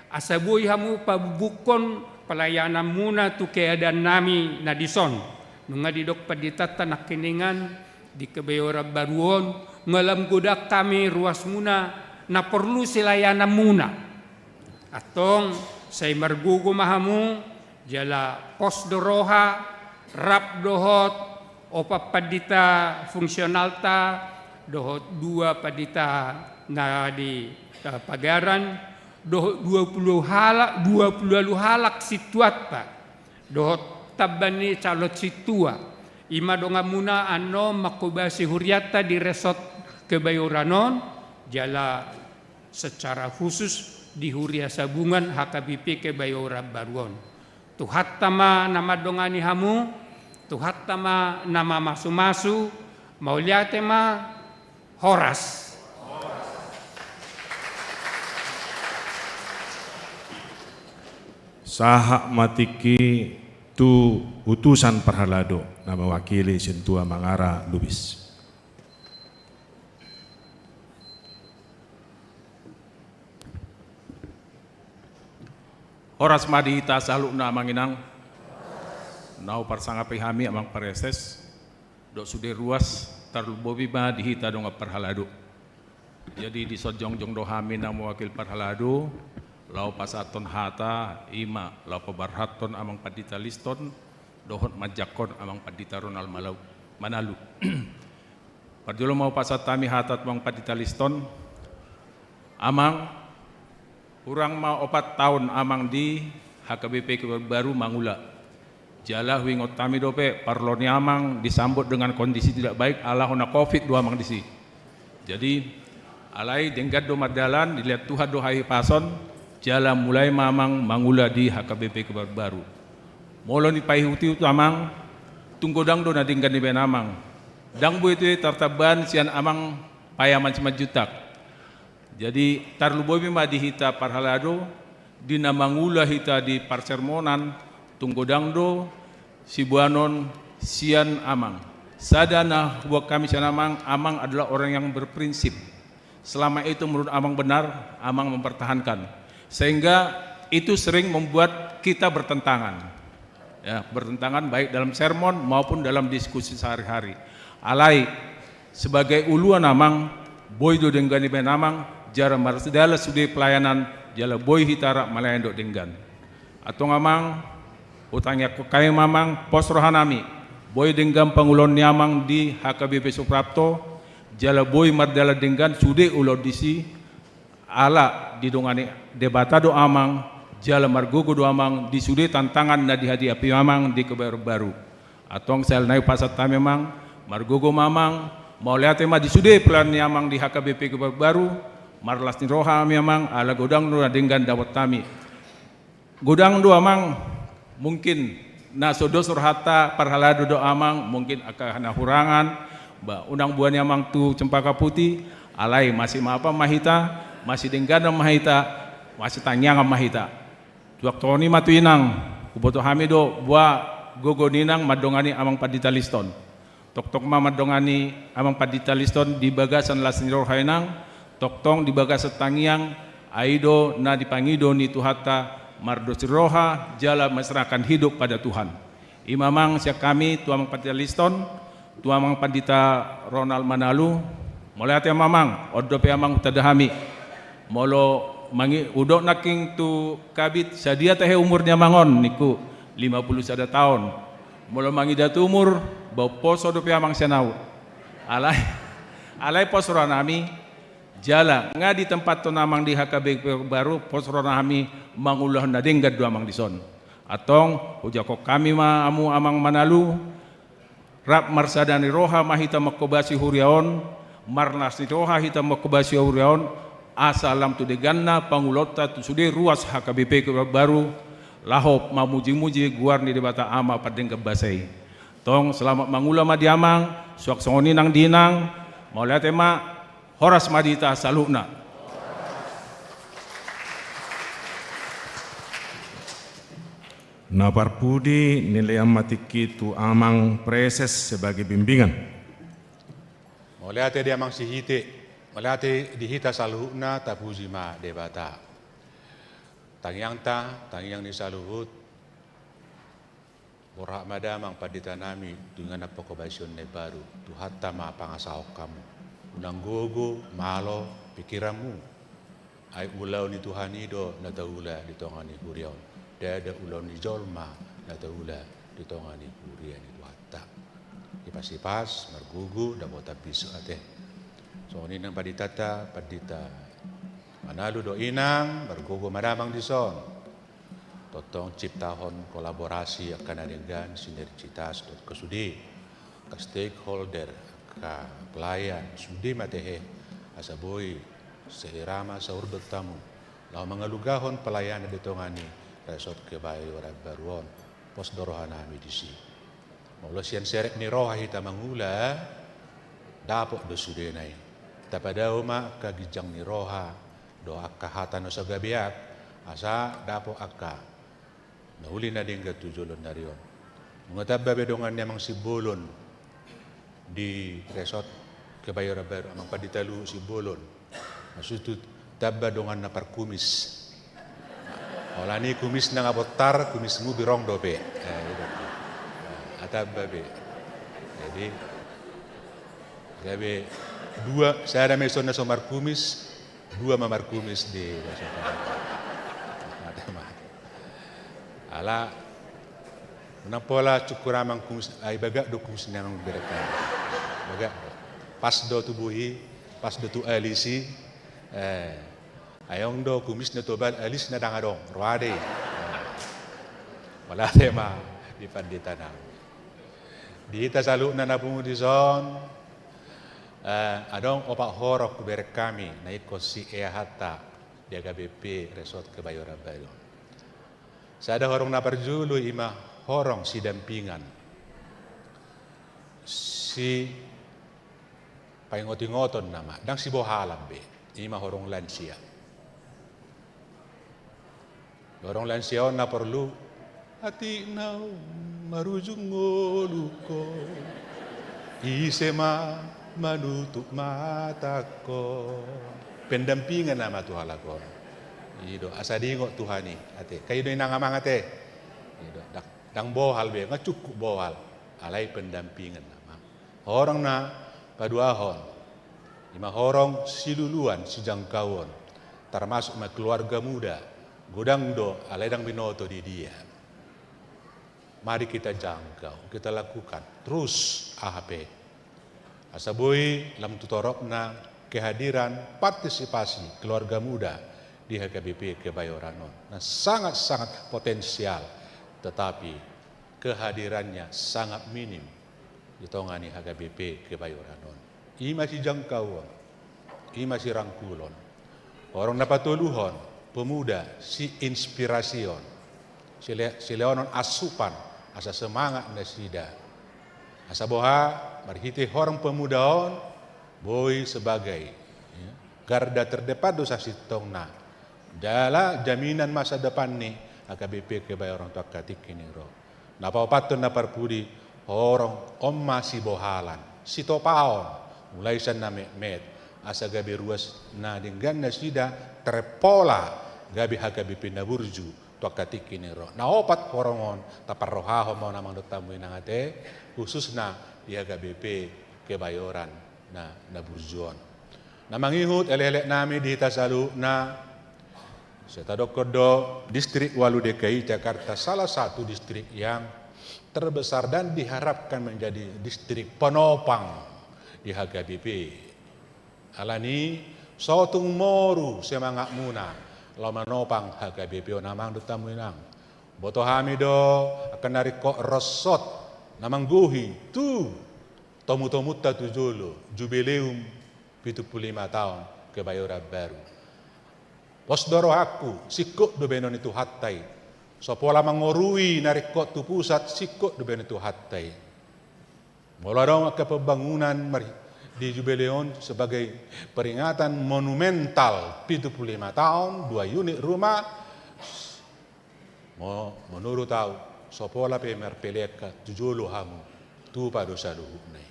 asabuy hamu pabukon pelayanan muna tu keadaan nami na dison. Nunga didok paditata nakiningan di Kebayoran Baruon ngalam godak kami ruas muna na perlu silayanan muna. Atong say margugo mahamu jala pos doroha rap dohot opa padita fungsionalta dohot 2 padita na di pagaran dohot 20 halak situat pa dohot tabani calot situa ima donga muna ano makubasi huriata di resort Kebayoranon jala secara khusus di huria sabungan HKBP Kebayoran Baruon. Tuhat tama nama dongani hamu, tuhat tama nama masu-masu, mauliate ma horas. Saha matiki tu utusan Parhalado na mewakili Sintua Mangara Lubis. Horas madihita salukna manginang, nau parsanga pihami amang pareses, dok sude ruas tarlubobi ma dihita dong parhalado. Jadi di sojong-jong dohami nang mewakil parhalado, lau pasaton hata ima, lau pabarhaton amang padita liston, dohot majakon amang padita Ronald Manalu. Parjolo mau pasatami hatat amang padita liston, amang kurang mau 4 tahun amang di HKBP baru mangula. Jala wingot kami dope parloni amang disambut dengan kondisi tidak baik ala hona Covid 2 amang disi. Jadi alai denggat do madalan dilihat Tuhan do hai pason jala mulai mamang mangula di HKBP baru. Molo ni pai huti amang tunggodang do na dinggan di benamang. Dang bu itu tartaban sian amang payaman cuma jutak. Jadi tarlubobi ma dihita parhalado dina mangula hita di parsermonan tunggodangdo sibuanon sian amang sadana buat kami sian amang adalah orang yang berprinsip. Selama itu menurut amang benar, amang mempertahankan, sehingga itu sering membuat kita bertentangan ya, bertentangan baik dalam sermon maupun dalam diskusi sehari-hari. Alai sebagai uluan amang boydo denggani benamang jara marsedala sudi pelayanan jala boy hitara malayan dok denggan atau ngamang utangnya kaya mamang pos rohanami boy denggam pangulon nyamang di HKBP Suprapto jala boy mardala denggan sudi ulodisi ala didongani debata do amang jala margogo do amang di sudi tantangan na di hadiah api mamang di kebaru-baru atau sel naik pasat ta memang margogo mamang mau lihat tema di sudi pelan nyamang di HKBP kebaru marlas ni roha memang ala godang do dengan dawat kami. Godang do amang mungkin na sodos rohata parhalado do amang mungkin akahana hurangan ba unang buan amang tu cempaka putih alai masih apa mahita masih dengan mahita masih tanyang mahita. Waktu ni matuinang kuboto hamido bua gogo ninang madongani amang padita liston. Tok-tok ma madongani amang padita liston di bagasan las ni roha inang toktong di bagas setangiang aido na dipangido ni tuhata mardo siroha jala masyarakat hidup pada Tuhan. Imamang siak kami tuamang padita liston tuamang padita Ronald Manalu mulai ate mamang odope amang tadahami molo mangi udok naking tu kabit sadia teh umurnya mangon niku 51 tahun molo mangi datu umur bau pos odope amang senau alai pos ronami jala nga di tempat to namang di HKBP baru posro nami mangulah na denggat do amang dison atong ujako kami ma amu amang Manalu rap marsadani roha mahita makobasi huriaon marnas ni roha hita makobasi huriaon asalam tu deganna pangulota tu sude ruas HKBP baru lahop mamuji-muji guar ni debata ama padeng basai tong selamat mangula ma diamang suak songoni nang dinang mau lihat tema horas madita salukna. Naparpudi nilai amatiki tu amang preses sebagai bimbingan. Moliate dia amang sihite, moliate dihita salukna tapuji ma debata. Tangyang ni saluhut, borak madamang padita nami dengan apa kebaikan ne baru. Tuhatta ma pangasahok kamu. Unang gogo, malo, pikiranmu. Ay ulaw ni Tuhan ido na taula di tongani huriaon. Dada ulaw ni jolma na taula di tongani hurian ni Tuhatta. Ipas-ipas, margugu, dabota piso ate. So, ninang paditata, padita. Manalu do inang, margugu madamang dison. Totong ciptahon kolaborasi akan adegan sinergitas dot kesudi. Ka stakeholder, ka pelayan sudi matehe asaboy seirama saurbet tamu lau mengalugahon pelayan ditongani resort kebayu baruon pos dorohana medisi maulah sian serek ni roha hita mangula dapok do sudenai tapadao ma kagijang ni roha do akka hata no sagabiak asa dapok akka nauli na dingga tujulon darion Mengataba bedongan namang si Bolon di resort Kebayoran Baru amang paditalu si Bolon. Maksud tabba dongan na parkumis. Olani kumis na ngabotar, kumis mu birong dobe. Atabba be. Jadi gabe dua saya ada meson na somar kumis, dua mamar kumis di ala napola cukuramang kumis ay baga do kumis nang berekan. Baga pas do tubuhi, pas do tu alisi ayong do kumis na tobal alis na dangadong roade. Wala tema di panditanang. Di tasalu na napumudison adong opak horok berek kami na ikut si Ehata di AKBP Resort Kebayoran Baru. Saya ada horong na perjulu ima horong si dampingan. Si paingoting-ngoton nama, dang si bohalam be, ima horong lansia. Horong lansia na perlu hati nau marujung ngoluko, isema menutup mataku. Pendampingan nama Tuhan lakon. Ido asa dingok Tuhani ate. Kayo do nangamang ate. Ido dang bohal be ngacukup bohal. Alai pendampingan nama. Orang na paduahon. Ima horong siluluan si jangkauan. Termasuk ma keluarga muda. Godang do alai dang binoto di dia. Mari kita jangkau, kita lakukan terus AHP. Asabui lam tutorop na kehadiran partisipasi keluarga muda di HKBP Kebayoran. Nah, sangat-sangat potensial, tetapi kehadirannya sangat minim di tongani HKBP Kebayoran. Ini masih jangkauan, ini masih rangkulon. Orang dapat tuluhon, pemuda si inspirasion, si leonon asupan, asa semangat nasida. Asa boha marhiti orang pemudaon boy sebagai garda terdepan dosa sitongna. Dala jaminan masa depan ni AKBP Kebayoran Tua Katik ini ro. Napa patun na parpudi orang omma si bohalan, si topaon mulai sana met asa gabi ruas na dinggan na sida terpola gabi AKBP na burju Tua Katik ini ro. Na opat horongon taparrohaho mau namang dotamu inangate khusus na di AKBP Kebayoran na burjuon. Na mangihut elelek nami di tasalu na Setadokodo distrik Walu DKI Jakarta salah satu distrik yang terbesar dan diharapkan menjadi distrik penopang di HKBP. Alani sotung moru semangat muna lo menopang HKBP namang dutamuinang. Boto hamido akan dari kok resot namang guhi tu tomu-tomu tatujulu jubileum 75 tahun Kebayoran Baru. Posdoro aku sikut do benon itu hattai. Sopola mangorui narikot tu pusat sikut do benon itu hattai. Molarong ke pembangunan di Jubileon sebagai peringatan monumental 75 tahun 2 unit rumah. Menurut tahu sopola pe merpeleka 70 hamu tu pada saluhunai.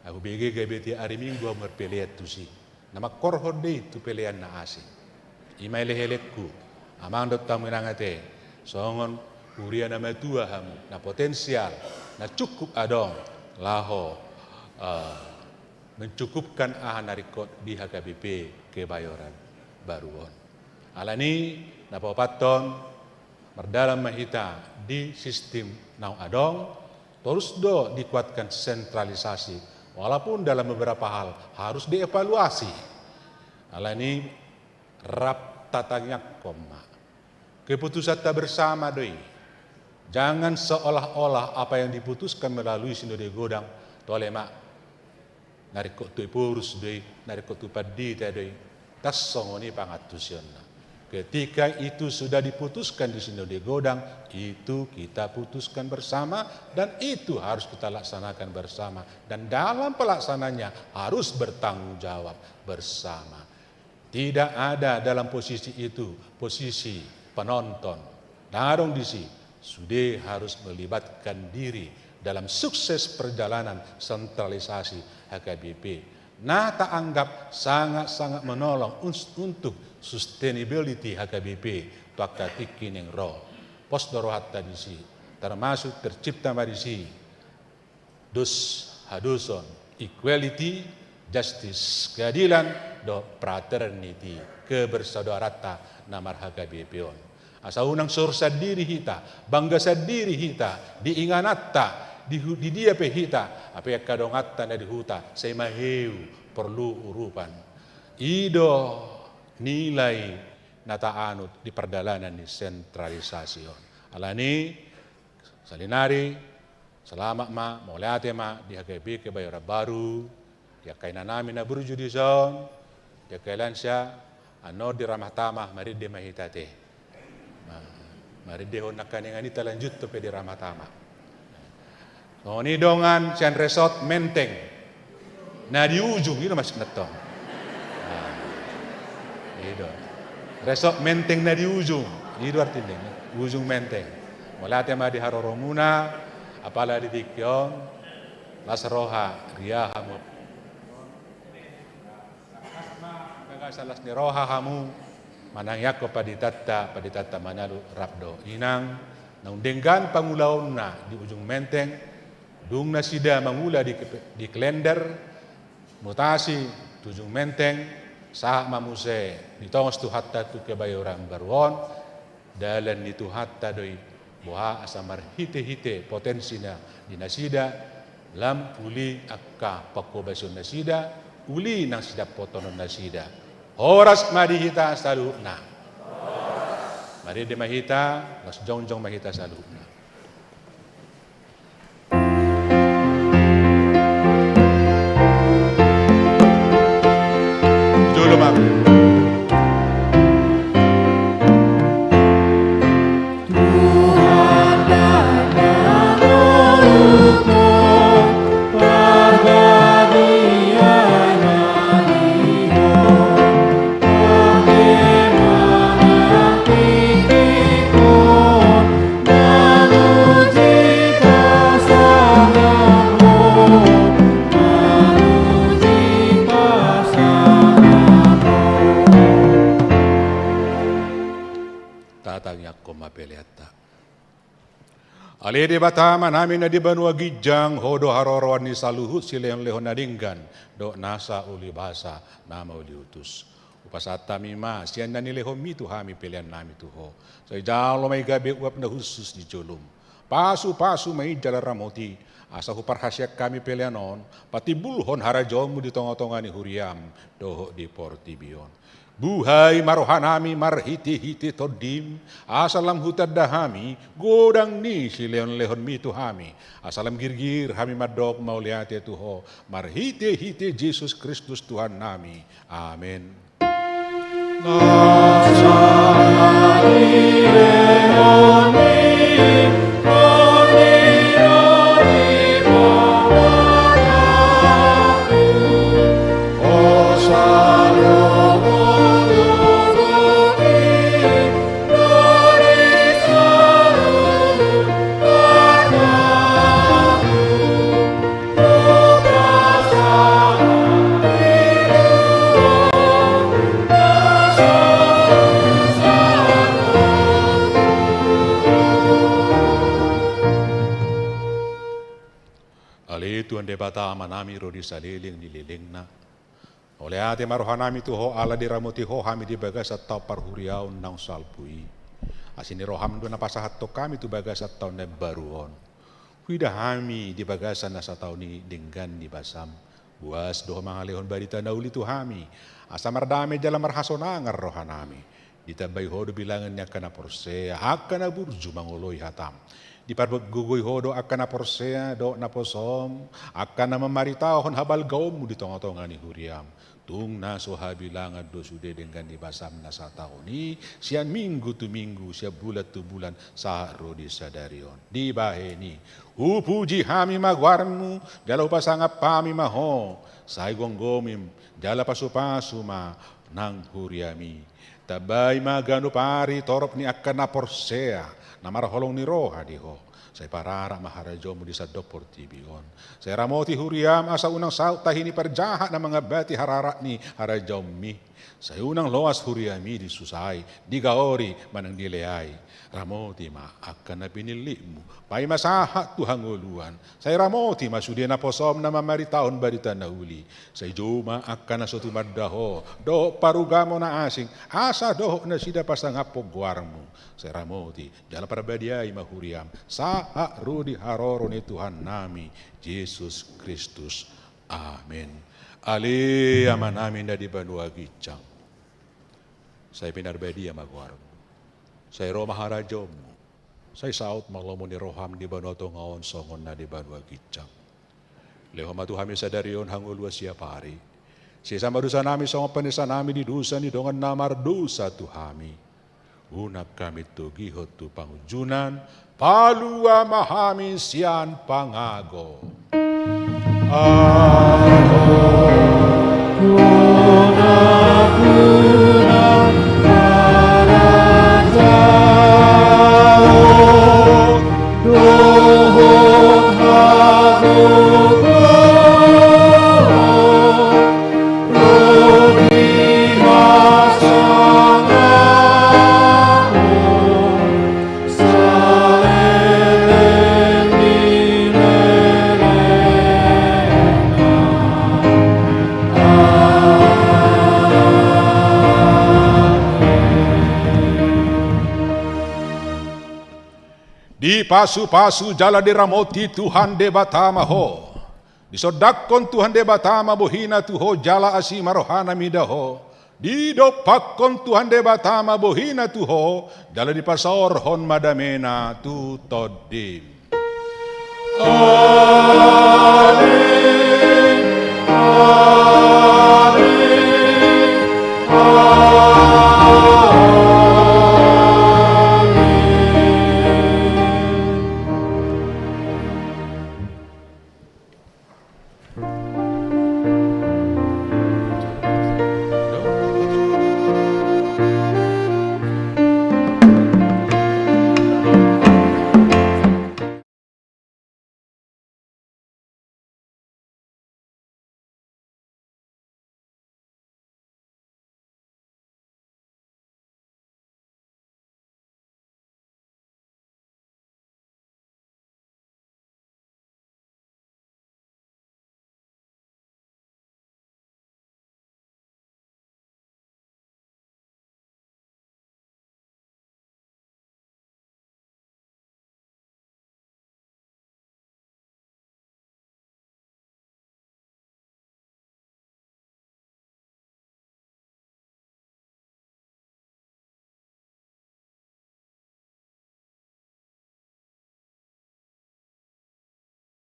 Aku bege gebeti hari Minggu merpeliat tu si. Nama korhode tu pelian na asing. Imai lehelekku, amang dot tamu nangate, songon kuria nama tua hamu, na potensial, na cukup adong, laho mencukupkan narikot di HKBP Kebayoran Baruon. Alani na papaton merdalam mahita di sistem nau adong, terus do dikuatkan sentralisasi, walaupun dalam beberapa hal harus dievaluasi. Alani rap tatanya koma. Keputusan tak bersama doi. Jangan seolah-olah apa yang diputuskan melalui sinode godang tolema narikot tu purus doi, narikot tu padita doi. Tas songoni pangatusion. Ketika itu sudah diputuskan di sinode godang, itu kita putuskan bersama dan itu harus kita laksanakan bersama dan dalam pelaksananya harus bertanggung jawab bersama. Tidak ada dalam posisi itu, posisi penonton. Darong disi, sudah harus melibatkan diri dalam sukses perjalanan sentralisasi HKBP. Nah, tak anggap sangat-sangat menolong untuk sustainability HKBP tuakka tikin yang roh posdoro hatta disi termasuk tercipta marisi dus haduson equality, justice, keadilan, do fraternity, kebersaudaraan namar HKBP on. Asa unang sursa diri hita, bangga sa diri hita, diinganatta, di dia pe hita, apa yang kadongatta na di huta, say maheu perlu urupan. Ido nilai nataanut di perdalanan ni sentralisasi on. Alani salinari selamat ma mauliate ma di HKBP ke Bayora Baru ya kaina namin na burju di zon ya kailan siya ano di ramah tamah mari de mahitate mari de hon nakaningan ita lanjut to pe di ramah tamah so ni dongan sian resort Menteng na di ujung itu masih netong itu resort Menteng na di ujung itu artinya ujung Menteng mauliate ma di Haroromuna apala di Dikyon Lasroha Riahamu salas ni roha hamu manangyak ko paditata manalu rapdo inang naundenggan pangulaon na di ujung Menteng dung na sida mangula di Klender mutasi di ujung Menteng sah mamuse di tongos tu hatta tu ke Bayoran Baruon dalan ni tu hatta doi boha asamar hite potensinya di nasida lam uli akka pakobasun nasida uli nang sida potonon nasida Horas mari hita saluna. Mari de mahita, mas jongjong mahita saluna. Jolo mam. Alede batama namin na di banua gijang hodo haroroan ni saluhut sileon lehon nadinggan do nasa uli basa nama uli utus. Upasata mima sian na nilehon mitu hami pilihan nami tuho. So jalo may gabi uap na husus di jolum. Pasu may jalan ramoti. Asa huparhasyak kami pilihan on. Pati bulhon harajomu di tonga-tonga ni huriam doho di portibion. Buhay marohanami marhiti-hiti todim, asalam hutad dahami, godang ni si leon-leon mitu hami, asalam girgir hami madok mauliate tuho, marhiti-hiti Jesus Kristus Tuhan nami. Amin. Tuhan debata amanami rodi saliling nililing na. Oleh ate marohanami tuho ala diramuti ho hami di bagas at tau parhuriaon nang salpui. Asini roham do napasahat to kami tu bagas at tau na baruon. Huida hami di bagasan na sa tau ni dinggan ni basam. Buas doho mga lehon barita na uli tu hami. Asa mardami jala marhasonangar rohanami. Ditabay ho do bilangan niya kana porsea. Haka na burju manguloy hatam. Di pargugoy hodo akan na porsea do na posom akan na mamaritahon habal gaom mo di tonga-tonga ni huriam tung na sohabilangan do sude dengan di basam na sa taon ni sian minggu tu minggu sia bulat tu bulan sa rodi sadarion di baheni upuji hami magwarmu dalau pasangap pami maho sai gonggomim jala pasu-pasu ma nang huriami tabay magano pari torop ni akan na porsea na marholong ni roha diho saya parara maharajo mo di sa dopor tibion. Saya ramoti huriam asa unang saut tahini perjahat na mga bati harara ni harajo mi. Saya unang loas huriami di susay, di gaori manang dileay. Ramoti ma akan na pinilimu. Pay masahat tuhang uluan. Saya ramoti masudi na posom na mamaritaon barita na uli. Saya juma akan na sotumardaho. Do parugamo na asing. Asa doho na sida pasangapogwarmu. Saya ramoti jala para badiay mahuriam. Sa rudi haroro ni Tuhan nami Yesus Kristus. Amin. Ali aman namin na di Banua Gicang. Saya pinarbadi magwarmo. Saya Roma harajomu. Saya saut maglomo ni roham di Banua Tongaon songon na di Banua Gicang. Leho matuhami sa darion hangulwa siya pari. Siya sama dusa nami songon panisa nami di dusa ni dongan namar dusa tuhami. Unak kami tugihot tu pangujunan, palua mahami sian pangago. Di pasu-pasu jala diramoti Tuhan debatama ho. Disodakon Tuhan debatama bohina tuho jala asima rohana midaho. Di dopakon Tuhan debatama bohina tuho jala di pasor hon madamena tu todim.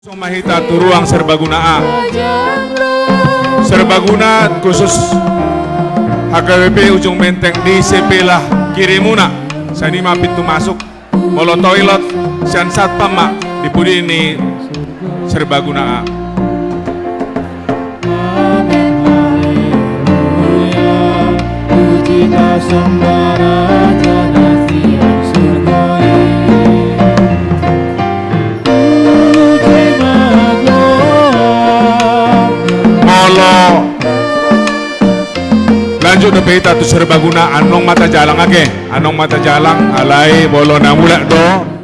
Mahita turuang serbaguna A. Serbaguna khusus HKBP Ujung Menteng di Sepelah Kirimuna. Sani mapit tu masuk molo toilet sian satpam mak di pudi ini serbaguna A. Lanjut na pita tu serbaguna anong mata jalang ake, anong mata jalang alay bolo na mula do